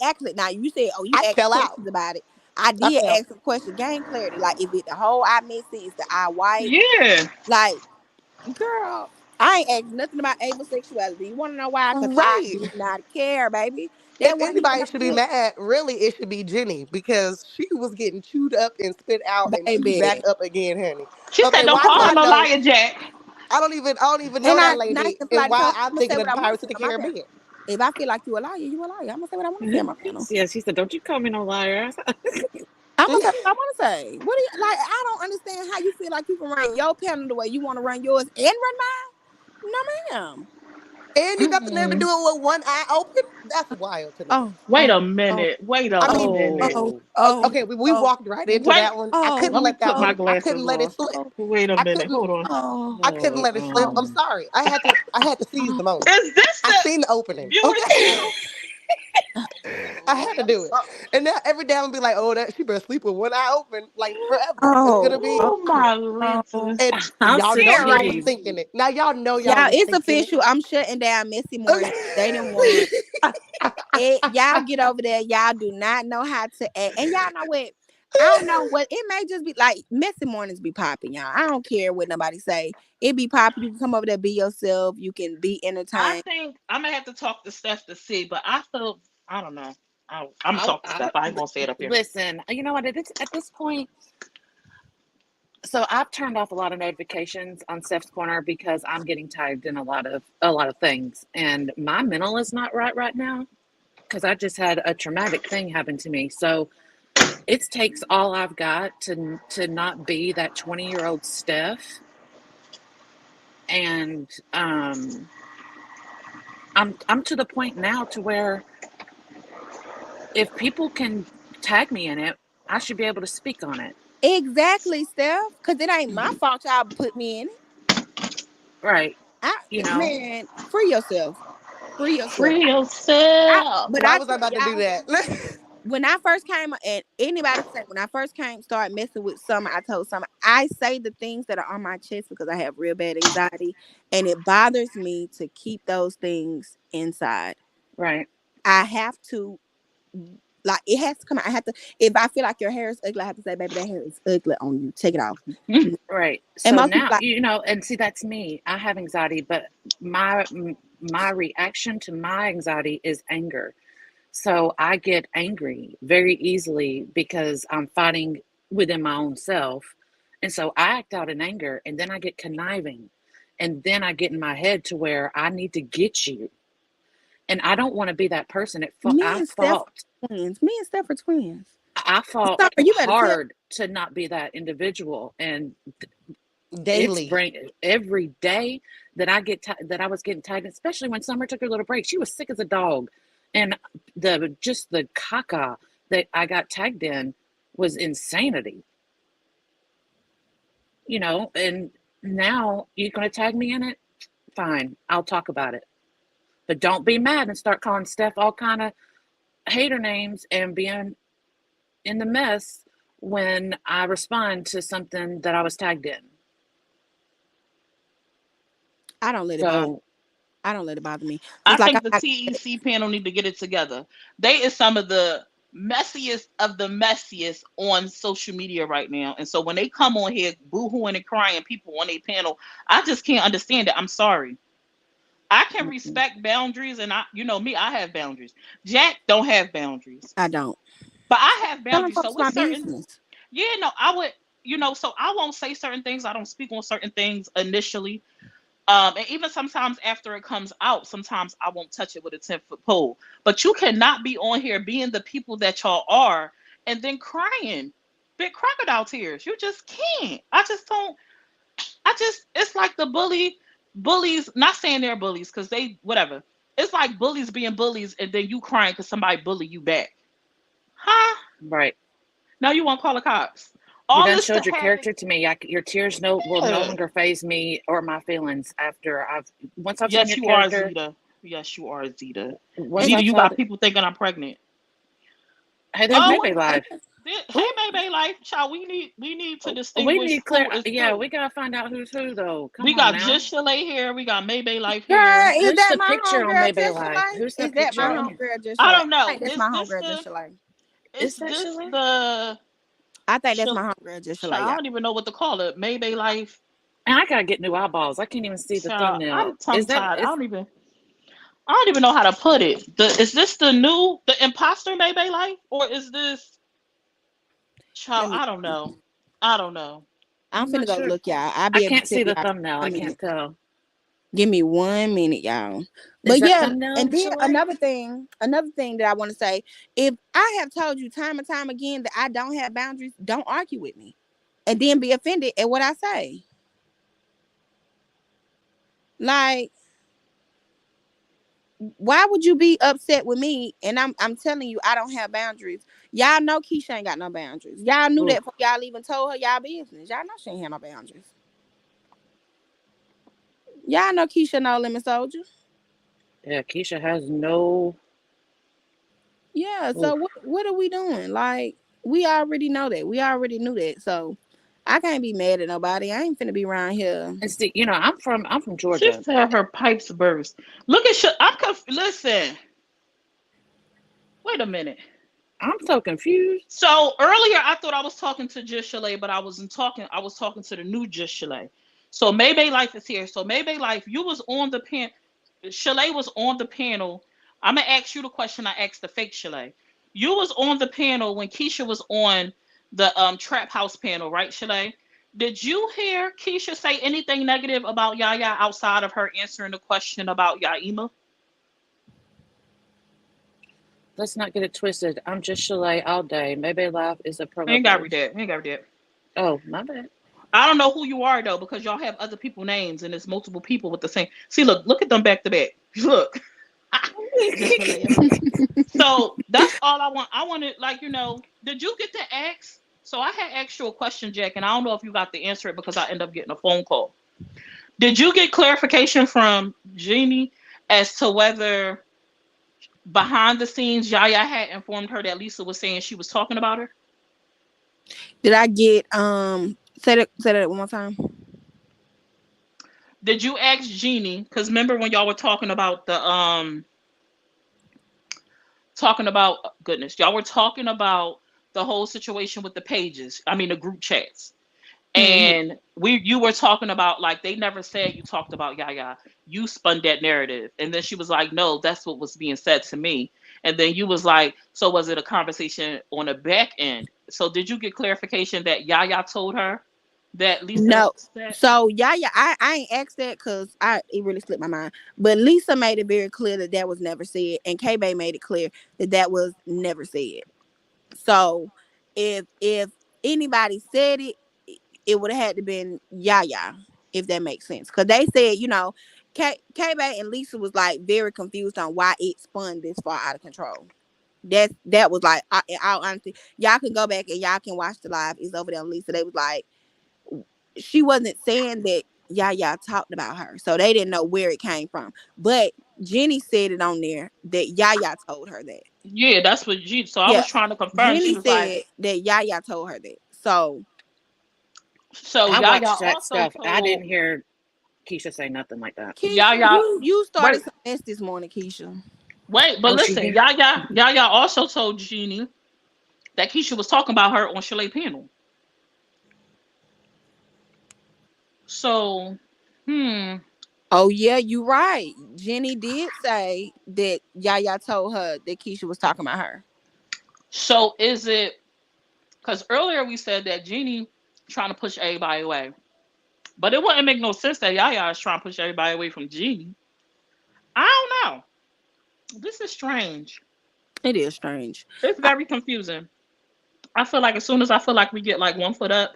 actually now you said, oh, you I asked fell out. questions about it. I I did fell. ask some questions, gain clarity. Like, is it the whole eye missing? Is the eye white? Yeah. Like, girl, I ain't asked nothing about Ava sexuality. You want to know why? Because I Right. do not care, baby. If That wasn't even anybody my should be shit, mad, really, it should be Jenny because she was getting chewed up and spit out and chewed back baby. up again, honey. She said, Okay, "Don't why do call her I no know? liar, Jack." I don't even know And that I lady ain't and fly to why talk. I'm I'm gonna say thinking what of I the want to Pirates say of the on my panel. Caribbean. If I feel like you a liar, you a liar. I'm gonna say what I want to say on my panel. Yeah, she said, "Don't you call me no liar." I'm gonna say what I want to say. What do you like? I don't understand how you feel like you can run your panel the way you want to run yours and run mine. No, ma'am. And you got the nerve to do it with one eye open? That's wild to me. Oh, Wait a oh, oh, minute. Wait a I mean, oh, minute. oh, okay, we oh, walked right into Wait. that one. I oh, couldn't Let me let that put my one. I glasses couldn't let it on. slip. oh, Wait a I minute. couldn't. Hold on. oh, I couldn't let it slip. I'm sorry. I had to seize the moment. Is this I the seen the opening. viewers Okay, panel? I had to do it. And now every day I'm gonna be like, oh, that she better sleep with one eye open, like forever. It's gonna oh, be. oh, Oh my oh. lenses. And I'm y'all know y'all was Scary. serious. thinking it. Now y'all know y'all Y'all, was it's thinking it. official. I'm shutting down Messy Morning. They didn't Okay. want. Y'all get over there. Y'all do not know how to act. And y'all know what? I don't know what it may just be like. Messy mornings be popping, y'all. I don't care what nobody say. It be popping. You can come over there, be yourself. You can be I entertained. think I'm gonna have to talk to Steph to see, but I feel I don't know. I'm gonna I, talk to Steph. I ain't gonna say it up here. listen, you know what? At this point, so I've turned off a lot of notifications on Steph's Corner because I'm getting tagged in a lot of things, and my mental is not right now because I just had a traumatic thing happen to me. So it takes all I've got to not be that 20-year-old Steph, and I'm to the point now to where if people can tag me in it, I should be able to speak on it. Exactly, Steph. Cause it ain't my fault y'all put me in it. Right. You know, Man, free yourself. Free yourself. Free I yourself. but Why I was I tell about to do y'all. that? When I first came, and anybody can say, when I first came, started messing with Summer, I told Summer, I say the things that are on my chest because I have real bad anxiety, and it bothers me to keep those things inside. right. I have to Like it has to come out. I have to. If I feel like your hair is ugly, I have to say, baby, that hair is ugly on you. Take it off. Right. And So most people now, like, and see, that's me. I have anxiety, but my my reaction to my anxiety is anger. So I get angry very easily because I'm fighting within my own self. And so I act out in anger and then I get conniving. And then I get in my head to where I need to get you. And I don't want to be that person. me and Steph are twins. Me and Steph are twins. I fought Summer, you better tell. hard to not be that individual. And it's Daily. every day that that I was getting tagged, especially when Summer took her little break. She was sick as a dog, and the caca that I got tagged in was insanity. And now you're going to tag me in it. Fine, I'll talk about it, but don't be mad and start calling Steph all kind of hater names and being in the mess when I respond to something that I was tagged in. I don't let it bother. I don't let it bother me. I Just like think the TEC panel need to get it together. They is some of the messiest of the messiest on social media right now. And so when they come on here boo-hooing and crying, people on a panel, I just can't understand it. I'm sorry. I can respect boundaries, and you know me, I have boundaries. Jack don't have boundaries. I don't. But I have Tell them boundaries. So folks with my certain, business. yeah, no, I would, so I won't say certain things. I don't speak on certain things initially. And even sometimes after it comes out, sometimes I won't touch it with a 10-foot pole. But you cannot be on here being the people that y'all are and then crying big crocodile tears. You just can't. I just don't. It's like the bullies, not saying they're bullies because they, whatever. It's like bullies being bullies and then you crying because somebody bully you back. Huh? Right. Now you want to call the cops. You All done this to showed your have it. character to me. Your tears will no Yeah. longer phase me or my feelings after once I've seen Yes, your you are, character. Zeta. Yes, you are, Zeta. Once Zeta, I you saw got that. people thinking I'm pregnant. Hey, there's Oh, Maybe Live. hey, Maybe Life, child. We need to We distinguish need clear. who is Yeah, who. we gotta find out who's who though. Come We on got now. Just Chalet here. We got Maybe Life Girl, here. is Who's that the my picture on homegirl Maybe Just Live? Shalay? Who's Is that that picture my Girl, on? homegirl Just I Shalay? don't I know. think that's Is my this homegirl Just the? Shalay. Is Is that this Shalay? the? I think that's Shal- my homegirl Just Shalay, Child, I y'all. don't even know what to call it. Maybe Life. And I gotta get new eyeballs. I can't even see the Child, thumbnail. I'm tongue Is that tied. is I don't even know how to put it. Is this the imposter Maybe Life, or is this child? Let me. I don't know. I don't know. I'm I'm finna not go sure. look, y'all. I'll I be able to can't tell see the y'all thumbnail. in I 1 minute. can't tell. Give me 1 minute, y'all. Is But that yeah, thumbnail and then Shalay? another thing that I want to say, if I have told you time and time again that I don't have boundaries, don't argue with me. And then be offended at what I say. Like, why would you be upset with me? And I'm telling you, I don't have boundaries. Y'all know Keisha ain't got no boundaries. Y'all knew Ooh, that before y'all even told her y'all business. Y'all know she ain't have no boundaries. Y'all know Keisha no limit soldier. yeah. Keisha has no. Yeah, Ooh. so what are we doing? Like, we already know that. We already knew that. So I can't be mad at nobody. I ain't finna be around here. And see, I'm from She Georgia. said her pipes burst. Look at listen. Wait a minute. I'm so confused. So earlier I thought I was talking to Just Chalet, but I wasn't talking. I was talking to the new Just Chalet. So Maybe Life is here. So Maybe Life, you was on the pan. Chalet was on the panel. I'm gonna ask you the question I asked the fake Chalet. You was on the panel when Keisha was on the trap house panel, right, Chalet? Did you hear Keisha say anything negative about Yaya outside of her answering the question about Yaima? Let's not get it twisted. I'm just Chalet all day. Maybe Life is a I promo ain't got to read page. that. I ain't got to read that. Oh, my bad. I don't know who you are though, because y'all have other people names and it's multiple people with the same. See, look at them back to back. Look, just hilarious. So that's all I want. I wanted, like, did you get to ask? So I had asked you a question, Jack, and I don't know if you got to answer it because I ended up getting a phone call. Did you get clarification from Jeannie as to whether behind the scenes Yaya had informed her that Lisa was saying she was talking about her? Did I get say that one more time? Did you ask Jeannie? Because remember when y'all were talking about talking about goodness, y'all were talking about the whole situation with the pages. I mean, the group chats. Mhm. And you were talking about like they never said you talked about Yaya. You spun that narrative, and then she was like, "No, that's what was being said to me." And then you was like, "So was it a conversation on the back end?" So did you get clarification that Yaya told her that Lisa No. said? So I ain't asked that because it really slipped my mind. But Lisa made it very clear that that was never said, and K Bay made it clear that that was never said. So if anybody said it, it would have had to been Yaya, if that makes sense. Because they said, K Bay and Lisa was like very confused on why it spun this far out of control. That was like, in all honesty, y'all can go back and y'all can watch the live. It's over there on Lisa. They was like, she wasn't saying that Yaya talked about her, so they didn't know where it came from. But Jenny said it on there that Yaya told her that. Yeah, that's what she. So I Yeah, was trying to confirm. She Jenny was like, said that Yaya told her that. So so I Yaya watched that also stuff. I told didn't hear Keisha say nothing like that. Keisha, Yaya. you Wait, started some mess this morning, Keisha. wait, but Oh, she listen, did. Yaya also told Jeannie that Keisha was talking about her on Chalet panel. So, hmm. Oh yeah, you right. Jenny did say that Yaya told her that Keisha was talking about her. So is it because earlier we said that Jeannie trying to push everybody away, but it wouldn't make no sense that Yaya is trying to push everybody away from Jeannie. I don't know. This is strange. It is strange. It's I, very confusing. I feel like as soon as I feel like we get like 1 foot up,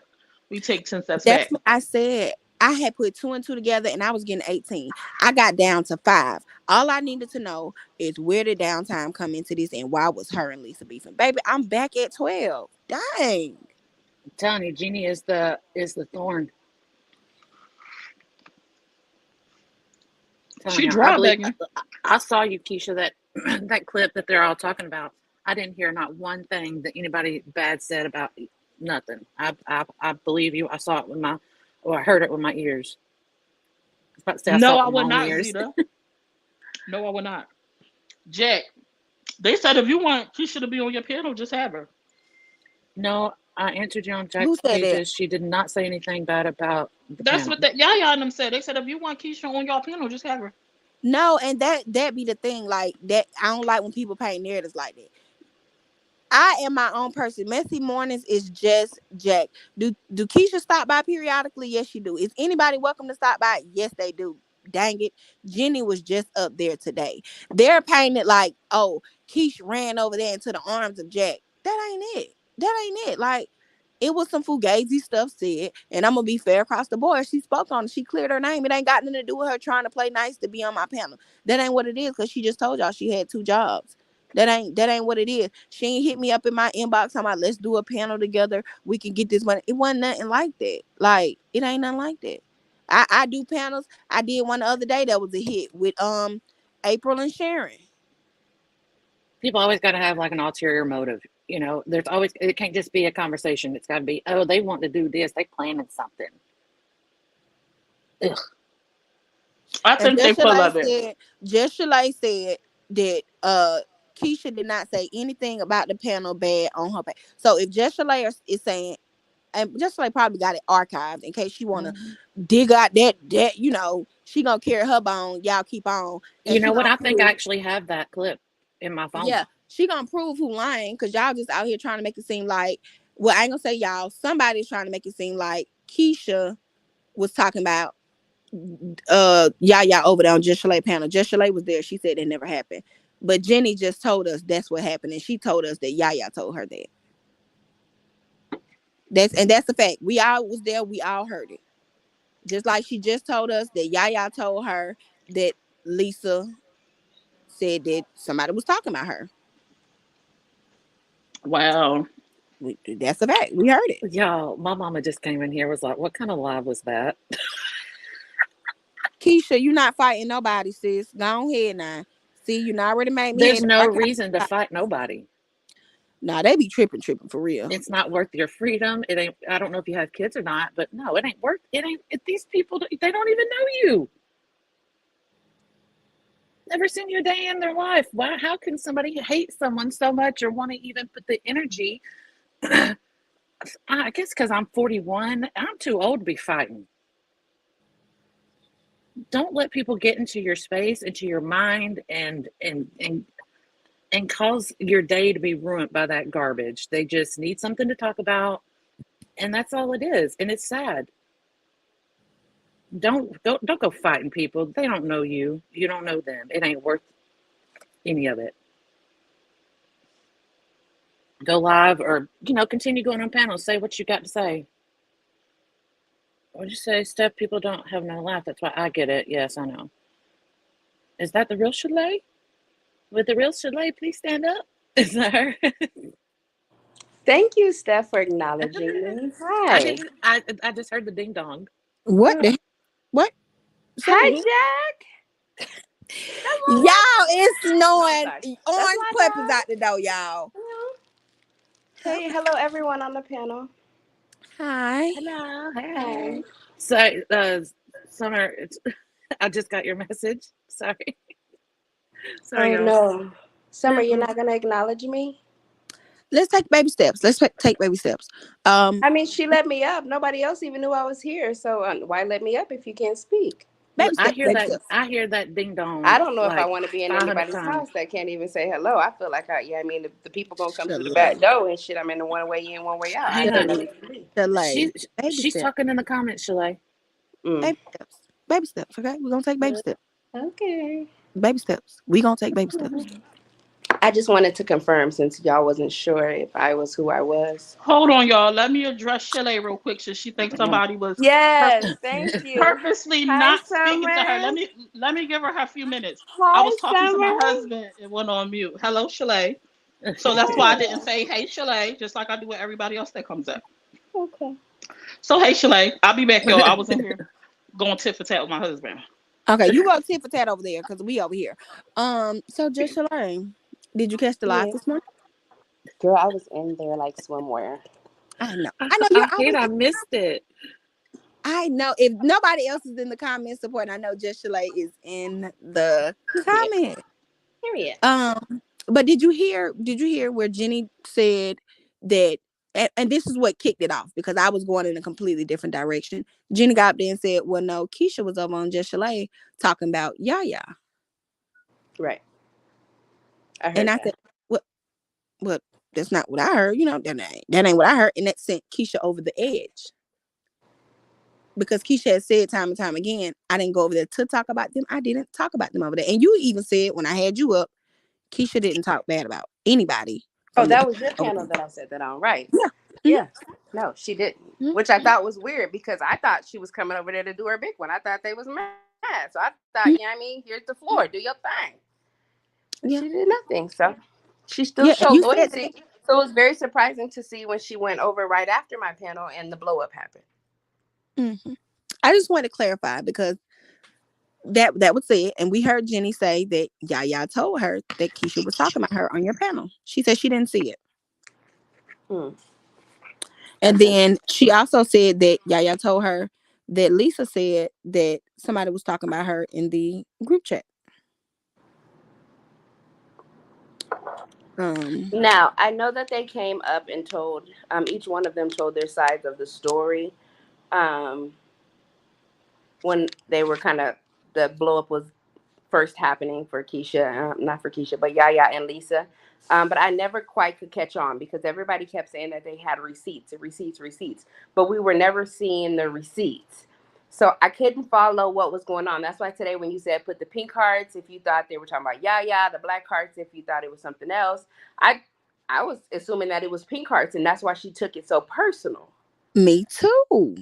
we take 10 steps that's back. what I said. I had put two and two together and I was getting 18. I got down to 5. All I needed to know is where did downtime come into this and why was her and Lisa beefing. Baby, I'm back at 12. Dang. I'm telling you, Jeannie is the thorn. I'm telling She you, I dry believe. begging. I saw you, Keisha. That that clip that they're all talking about. I didn't hear not one thing that anybody bad said about nothing. I believe you. I saw it with my, or I heard it with my ears. I was about to say I saw No, it I with my would own not, ears. Zeta. No, I would not. Jack, they said if you want Keisha to be on your panel, just have her. No, I answered you on Who Jack's said that? pages. She did not say anything bad about the That's what panel. that Yaya and them said. They said if you want Keisha on your panel, just have her. No, and that be the thing. Like that, I don't like when people paint narratives like that. I am my own person. Messy mornings is just Jack. Do Keisha stop by periodically? Yes, she do. Is anybody welcome to stop by? Yes, they do. Dang it. Jenny was just up there today. They're painted like, oh, Keisha ran over there into the arms of Jack. That ain't it. That ain't it. Like, it was some fugazi stuff said, and I'm gonna be fair across the board. She spoke on it. She cleared her name. It ain't got nothing to do with her trying to play nice to be on my panel. That ain't what it is, because she just told y'all she had 2 jobs. That ain't what it is. She ain't hit me up in my inbox talking about let's do a panel together. We can get this money. It wasn't nothing like that. Like it ain't nothing like that. I do panels. I did one the other day that was a hit with April and Sharon. People always got to have like an ulterior motive. There's always, it can't just be a conversation. It's got to be, oh, they want to do this. They planning something. Ugh. I And think they full of it. Just Shalay said that Keisha did not say anything about the panel bad on her page. So if Just Shalay is saying, and Just Shalay probably got it archived in case she wanna Mhm. dig out that she gonna carry her bone. Y'all keep on, and You she know what? gonna I think I prove. actually have that clip in my phone. Yeah, she gonna prove who lying because y'all just out here trying to make it seem like. Well, I ain't gonna say y'all. Somebody's trying to make it seem like Keisha was talking about Yaya over there on Just Shalay panel. Just Shalay was there. She said it never happened. But Jenny just told us that's what happened, and she told us that Yaya told her that. That's the fact. We all was there. We all heard it. Just like she just told us that Yaya told her that Lisa said that somebody was talking about her. Wow. That's a fact. We heard it. Y'all, my mama just came in here, was like, what kind of lie was that? Keisha, you not fighting nobody, sis. Go ahead now. See, you not already made me There's head no right. reason to fight nobody. Nah, they be tripping for real. It's not worth your freedom. It ain't, I don't know if you have kids or not, but no, it ain't worth, these people, they don't even know you. never seen you a day in their life. Why? How can somebody hate someone so much or want to even put the energy? I guess because I'm 41, I'm too old to be fighting. Don't let people get into your space, into your mind, and cause your day to be ruined by that garbage. They just need something to talk about, and that's all it is. And it's sad. Don't go fighting people. They don't know you. You don't know them. It ain't worth any of it. Go live or continue going on panels. Say what you got to say. What'd you say? Stuff people don't have no life. That's why I get it. Yes, I know. Is that the real Chalet? Would the real Chalet please stand up? Is that her? Thank you, Steph, for acknowledging me. I Hi. didn't. I just heard the ding dong. What the what? Hi, Say Jack. y'all, it's snowing. Sorry. That's Orange my puppers dog. out the door, y'all. Hey, hello, everyone on the panel. Hi. Hello. Hi. Hey. So, Summer, I just got your message. Sorry. Sorry, Oh, y'all. no. Summer, you're Mm-mm. not going to acknowledge me? Let's take baby steps. Take baby steps. I mean, she let me up. Nobody else even knew I was here. So why let me up if you can't speak? Baby I steps. hear Baby that. steps. I hear that ding I dong don't know if I like want to be in 500 anybody's times. house that can't even say hello. I feel like the people going to come through the back Chalet. door and shit. I'm in the one way in, one way out. I Hang know on. better than me. Chalet. Baby She's steps. talking in the comments, Chalet. Mm. Baby steps. Baby steps. Okay, we're gonna take baby steps. Okay. Baby steps. We gonna take baby steps. I just wanted to confirm since y'all wasn't sure if I was who I was. Hold on, y'all. Let me address Shelly real quick. So she thinks somebody was Yes, thank you. purposely Hi, not speaking to her. Summer. Let me give her her few minutes. I Hi, was talking to my Summer. husband and went on mute. Hello, Shelly. So that's why I didn't Hey. say hey, Shelly, just like I do with everybody else that comes up. Okay. So hey, Shelly, I'll be back, y'all. I was in here going tit for tat with my husband. Okay, you go tit for tat over there because we over here. So just Chalet, did you catch the live Yeah. this morning? Girl, I was in there like swimwear. I know. I, I know you're I hate always. I missed it. I know. If nobody else is in the comment support, I know Just Chalet is in the Period. comment. Period. But did you hear where Jenny said that, and this is what kicked it off because I was going in a completely different direction. Jenny got up there and said, well, no, Keisha was over on Just Chalet talking about Yaya. Right. I And heard I that. said, well, that's not what I heard. That ain't what I heard. And that sent Keisha over the edge. Because Keisha had said time and time again, I didn't go over there to talk about them. I didn't talk about them over there. And you even said when I had you up, Keisha didn't talk bad about anybody Oh, from the that panel was your over panel there. that I said that on, right? Yeah. Yeah. No, she didn't. Mm-hmm. Which I thought was weird because I thought she was coming over there to do her big one. I thought they was mad. So I thought, here's the floor, do your thing. But she Yeah. did nothing. So she still Yeah. showed And you said loyalty. that. So it was very surprising to see when she went over right after my panel and the blow up happened. Mm-hmm. I just want to clarify because that was it. And we heard Jenny say that Yaya told her that Keisha was talking about her on your panel. She said she didn't see it. Hmm. And That's then interesting. she also said that Yaya told her that Lisa said that somebody was talking about her in the group chat. Um, Now, I know that they came up and told, each one of them told their sides of the story. Um, when they were kind of, the blow up was first happening for Keisha, not for Keisha, but Yaya and Lisa. But I never quite could catch on because everybody kept saying that they had receipts, but we were never seeing the receipts. So I couldn't follow what was going on. That's why today, when you said put the pink hearts, if you thought they were talking about Yaya, the black hearts, if you thought it was something else, I I was assuming that it was pink hearts, and that's why she took it so personal. Me too.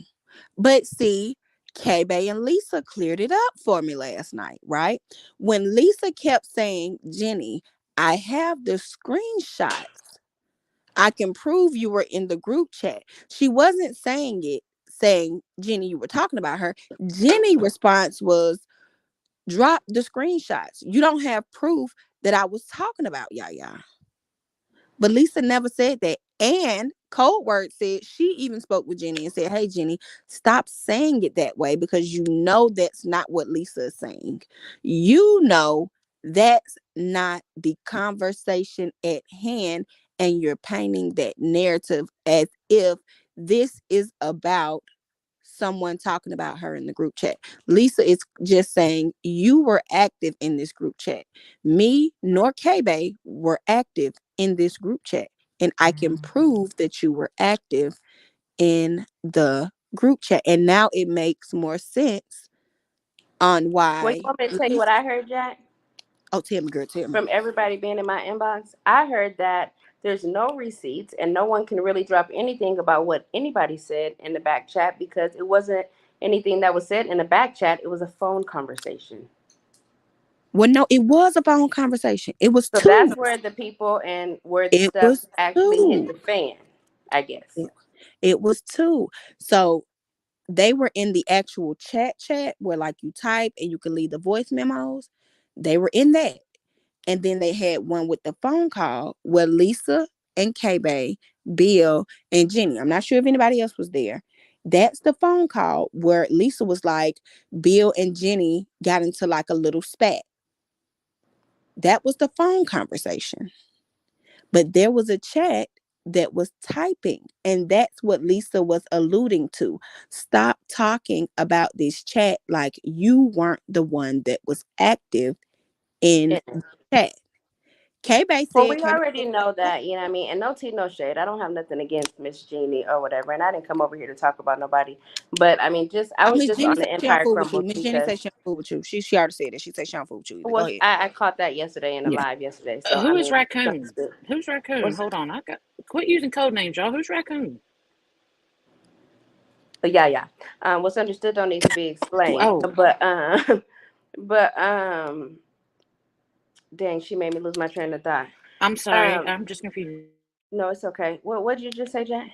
But see, K Bay and Lisa cleared it up for me last night, right? When Lisa kept saying, Jenny, I have the screenshots. I can prove you were in the group chat. She wasn't saying, Jenny, you were talking about her. Jenny's response was, drop the screenshots. You don't have proof that I was talking about Yaya. But Lisa never said that. And Cold Word said she even spoke with Jenny and said, hey, Jenny, stop saying it that way because you know that's not what Lisa is saying. You know That's not the conversation at hand. And you're painting that narrative as if this is about someone talking about her in the group chat. Lisa is just saying you were active in this group chat. Me nor K-Bay were active in this group chat. And I can prove that you were active in the group chat. And now it makes more sense on Well, you why want me to tell you Lisa. what I heard, Jack? Oh, tell me, girl, tell me. From everybody being in my inbox, I heard that there's no receipts and no one can really drop anything about what anybody said in the back chat because it wasn't anything that was said in the back chat. It was a phone conversation. Well, no, it was a phone conversation. It was So two. that's where the people and where the It stuff was actually hit two. the fan, I guess. It was two. So they were in the actual chat where like you type and you can leave the voice memos. They were in that. And then they had one with the phone call where Lisa and K-Bay, Bill and Jenny. I'm not sure if anybody else was there. That's the phone call where Lisa was like, Bill and Jenny got into like a little spat. That was the phone conversation. But there was a chat that was typing, and that's what Lisa was alluding to. Stop talking about this chat like you weren't the one that was active in Yeah. the chat. K-Bay Well, said, we K-Bay already said, know that, you know what I mean? And no tea, no shade. I don't have nothing against Miss Jeannie or whatever. And I didn't come over here to talk about nobody. But I mean, I was Miss just Jenny on said the she don't Empire fool with you. Crumbles Miss Jenny because said she don't fool with you. She already said that. She said she don't fool with you either. Go well, ahead. I caught that yesterday in the Yeah. live yesterday. So I Who is mean, Raccoon? understood. Who's Raccoon? What's Hold on, I got quit using code names, y'all. Who's Raccoon? yeah, yeah. What's understood don't need to be explained. Oh, But dang, she made me lose my train of thought. I'm sorry. Um, I'm just confused. no, it's okay. What did you just say, Jack?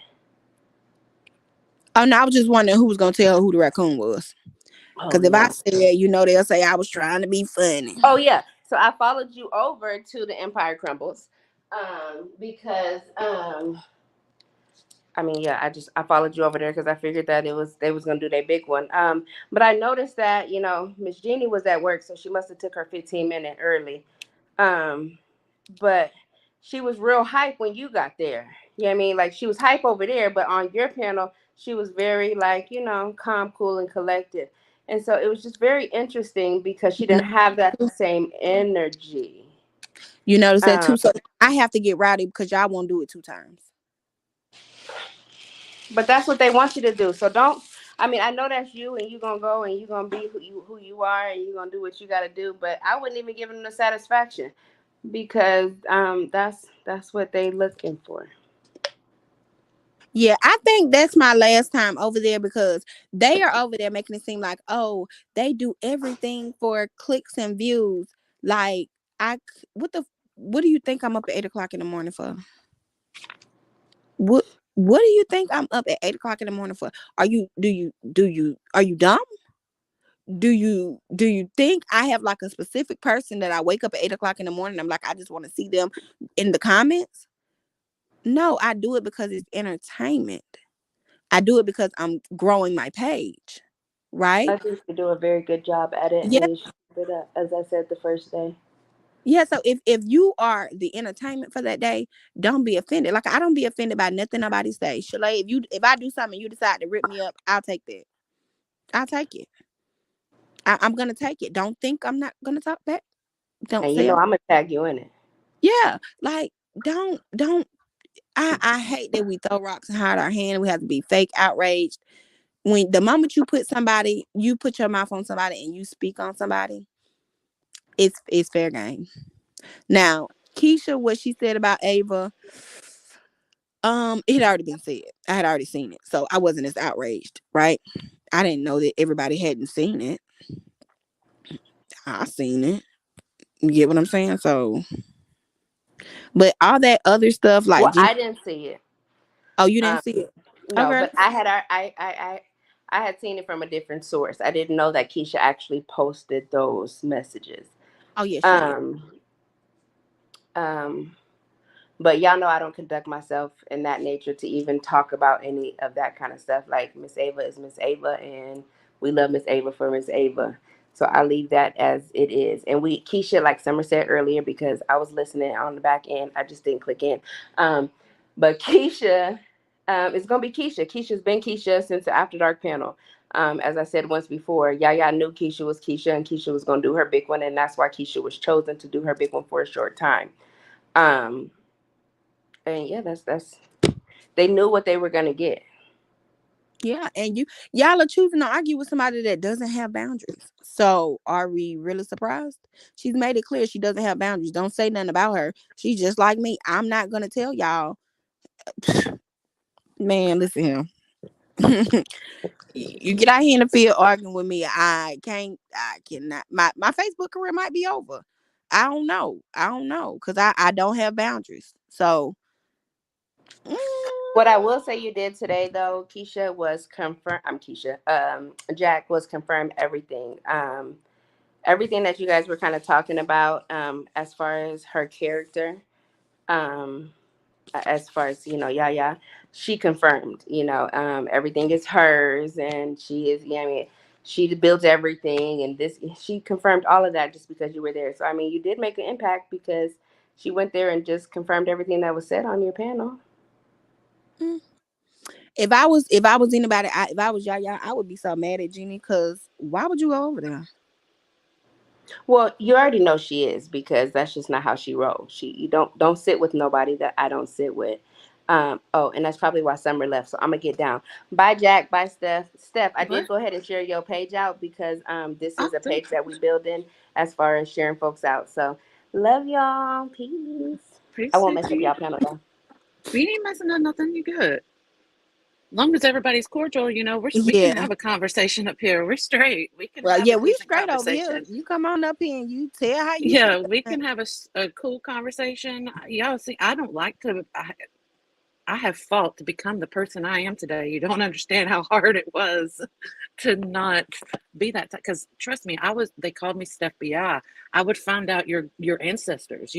Oh no, I was just wondering who was gonna tell her who the raccoon was. Oh Because if I no. said, they'll say I was trying to be funny. Oh yeah. So I followed you over to the Empire Crumbles, because I mean yeah, I followed you over there because I figured that they was gonna do their big one. But I noticed that Miss Jeannie was at work, so she must have took her 15-minute early. Um, but she was real hype when you got there. You know what I mean? Like she was hype over there, but on your panel, she was very like, calm, cool, and collected. And so it was just very interesting because she You didn't have that same energy. notice that Um, too. So I have to get rowdy because y'all won't do it two times. but that's what they want you to do. So don't. I mean, I know that's you, and you're gonna go and you're gonna be who you are, and you're gonna do what you got to do. But I wouldn't even give them the satisfaction because that's what they looking for. Yeah, I think that's my last time over there because they are over there making it seem like, oh, they do everything for clicks and views. Like, what do you think I'm up at 8 o'clock in the morning for? What what do you think I'm up at 8 o'clock in the morning for? Are you dumb? Do you think I have like a specific person that I wake up at 8 o'clock in the morning? I'm like, I just want to see them in the comments. No, I do it because it's entertainment. I do it because I'm growing my page, right? I think you do a very good job at it, Yeah, and you should keep it up, as I said the first day. yeah. So if you are the entertainment for that day, don't be offended. Like I don't be offended by nothing nobody say. Shalay, if I do something, you decide to rip me up, I'll take that. I'll take it. I'm gonna take it. Don't think I'm not gonna talk back. Don't And say I'm. I'm gonna tag you in it. Yeah, like don't. I hate that we throw rocks and hide our hand. We have to be fake outraged. When the moment you put your mouth on somebody and you speak on somebody, it's fair game. Now, Keisha, what she said about Ava, it had already been said. I had already seen it, so I wasn't as outraged, right? I didn't know that everybody hadn't seen it. I seen it. You get what I'm saying? So, but all that other stuff, like Well, Jenny, I didn't see it. oh, you didn't Um, see it? no, Okay. but I had seen it from a different source. I didn't know that Keisha actually posted those messages. Oh yeah, she did. Um, um, but y'all know I don't conduct myself in that nature to even talk about any of that kind of stuff. Like Miss Ava is Miss Ava, and we love Miss Ava for Miss Ava. So I leave that as it is. And Keisha, like Summer said earlier, because I was listening on the back end, I just didn't click in. But Keisha, it's gonna be Keisha. Keisha's been Keisha since the After Dark panel. As I said once before, Yaya knew Keisha was Keisha, and Keisha was gonna do her big one, and that's why Keisha was chosen to do her big one for a short time. Um, and yeah, that's they knew what they were gonna get. Yeah, and y'all are choosing to argue with somebody that doesn't have boundaries. So are we really surprised? She's made it clear she doesn't have boundaries. Don't say nothing about her. She's just like me. I'm not gonna tell y'all. Man, listen here. You get out here in the field arguing with me. I cannot. My Facebook career might be over. I don't know. Because I don't have boundaries. So mm, What I will say you did today, though, Keisha, was confirm. I'm Keisha. Jack was confirmed everything. Everything that you guys were kind of talking about, as far as her character, um, as far as Yaya, she confirmed. Everything is hers, and she is. Yeah, I mean, she built everything, and this she confirmed all of that just because you were there. So I mean, you did make an impact because she went there and just confirmed everything that was said on your panel. mm. If I was anybody, if I was Yaya, I would be so mad at Jeannie. Because why would you go over there? Well, you already know she is because that's just not how she rolls. You don't sit with nobody that I don't sit with. Oh, and that's probably why Summer left. So I'm gonna get down. Bye, Jack. Bye, Steph. Steph, I What? did go ahead and share your page out because this Oh, is a thank page you. that we build in as far as sharing folks out. So love y'all. Peace. I won't Appreciate mess up you. y'all panel though. We ain't messing up nothing. You good. Long as everybody's cordial, we can Yeah. have a conversation up here. We're straight. We can Well, have yeah, a we decent straight over here. conversation. You come on up here and you tell how you feel. Yeah, we can have a cool conversation. Y'all see, I don't like to. I have fought to become the person I am today. You don't understand how hard it was to not be that. Because trust me, I was. They called me Steph Bi. I would find out your ancestors.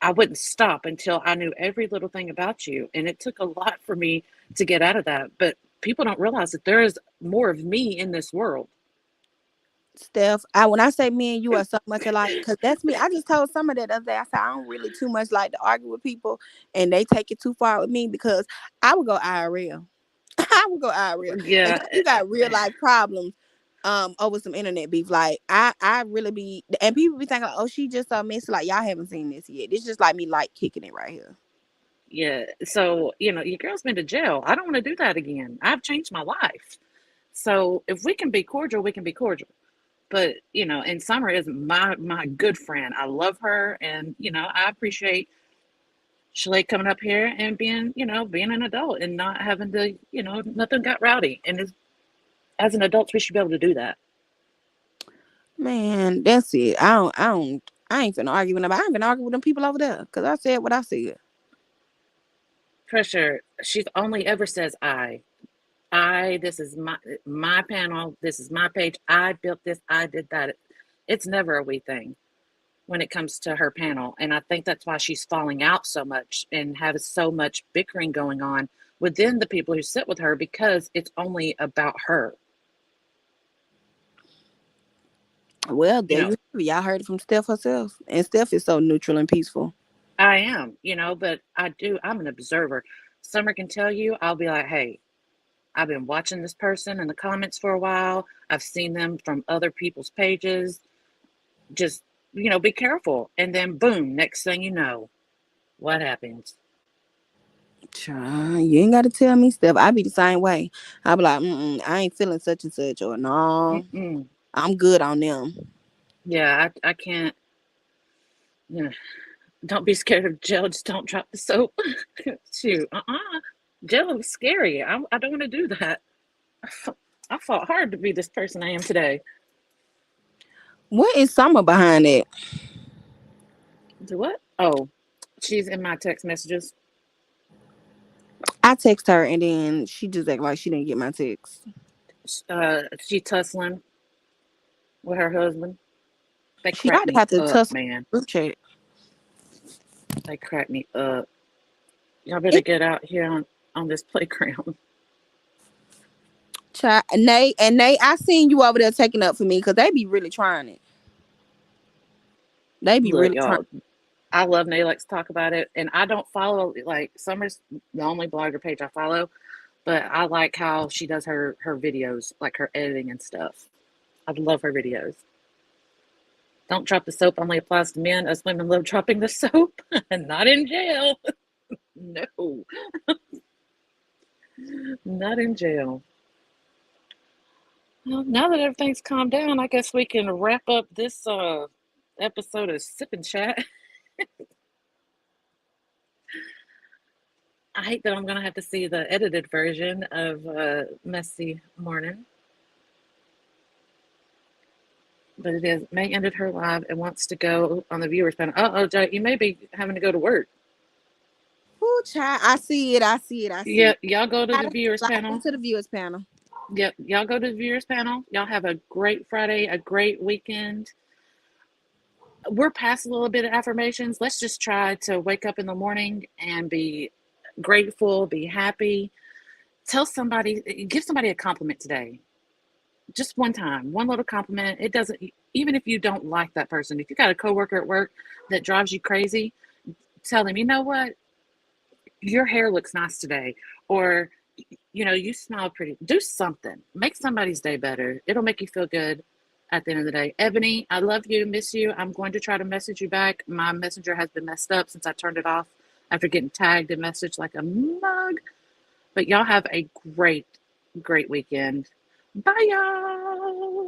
I wouldn't stop until I knew every little thing about you. And it took a lot for me to get out of that. But people don't realize that there is more of me in this world. Steph, when I say me and you are so much alike, because that's me. I just told some of that the other day. I said I don't really too much like to argue with people, and they take it too far with me because I would go IRL. I would go IRL, and Yeah, you got real life problems over some internet beef. Like I really be, and people be thinking, like, oh, she just so messy. Like y'all haven't seen this yet. It's just like me like kicking it right here. yeah. So, your girl's been to jail. I don't want to do that again. I've changed my life. So if we can be cordial, we can be cordial. But, and Summer is my good friend. I love her, and I appreciate Shalay coming up here and being an adult and not having to, nothing got rowdy. And as an adult, we should be able to do that. Man, that's it. I ain't finna argue with nobody. I ain't finna argue with them people over there because I said what I said. Pressure. She only ever says this is my panel, this is my page, I built this, I did that. It's never a we thing when it comes to her panel. And I think that's why she's falling out so much and has so much bickering going on within the people who sit with her because it's only about her. Well, You there you know, have it. Y'all heard it from Steph herself. And Steph is so neutral and peaceful. I am, but I'm an observer. Summer can tell you, I'll be like, hey, I've been watching this person in the comments for a while. I've seen them from other people's pages. Just, be careful. And then boom, next thing you know, what happens? Child, you ain't got to tell me stuff. I be the same way. I be like, I ain't feeling such and such, or no, Mm-mm. I'm good on them. Yeah, I can't. Yeah. Don't be scared of jail. Just don't drop the soap. Shoot, jail is scary. I don't want to do that. I fought hard to be this person I am today. What is Summer behind it? Do what? Oh, she's in my text messages. I text her and then she just act like she didn't get my text. She tussling with her husband. They She crack ought to me have to up, tussle man. group chat. They crack me up. Y'all better It, get out here on this playground. Nate, I seen you over there taking up for me because they be really trying it. They be Look, really trying. y'all, I love Nalex talk about it, and I don't follow like Summer's the only blogger page I follow, but I like how she does her videos, like her editing and stuff. I love her videos. Don't drop the soap only applies to men. Us women love dropping the soap, and not in jail. No, not in jail. Well, now that everything's calmed down, I guess we can wrap up this episode of Sip and Chat. I hate that I'm going to have to see the edited version of Messy Morning. But it is. May ended her live and wants to go on the viewers panel. Oh, Jay, you may be having to go to work. Ooh, child, I see it. Yeah, y'all go to the viewers Slide panel. into the viewers panel. Yep, y'all go to the viewers panel. Y'all have a great Friday, a great weekend. We're past a little bit of affirmations. Let's just try to wake up in the morning and be grateful, be happy. Tell somebody, give somebody a compliment today. Just one time, one little compliment. It doesn't, even if you don't like that person, if you got a coworker at work that drives you crazy, tell them, you know what, your hair looks nice today, or you smile pretty. Do something, make somebody's day better. It'll make you feel good at the end of the day. Ebony, I love you, miss you. I'm going to try to message you back. My messenger has been messed up since I turned it off after getting tagged and messaged like a mug. But y'all have a great weekend. Bye, y'all.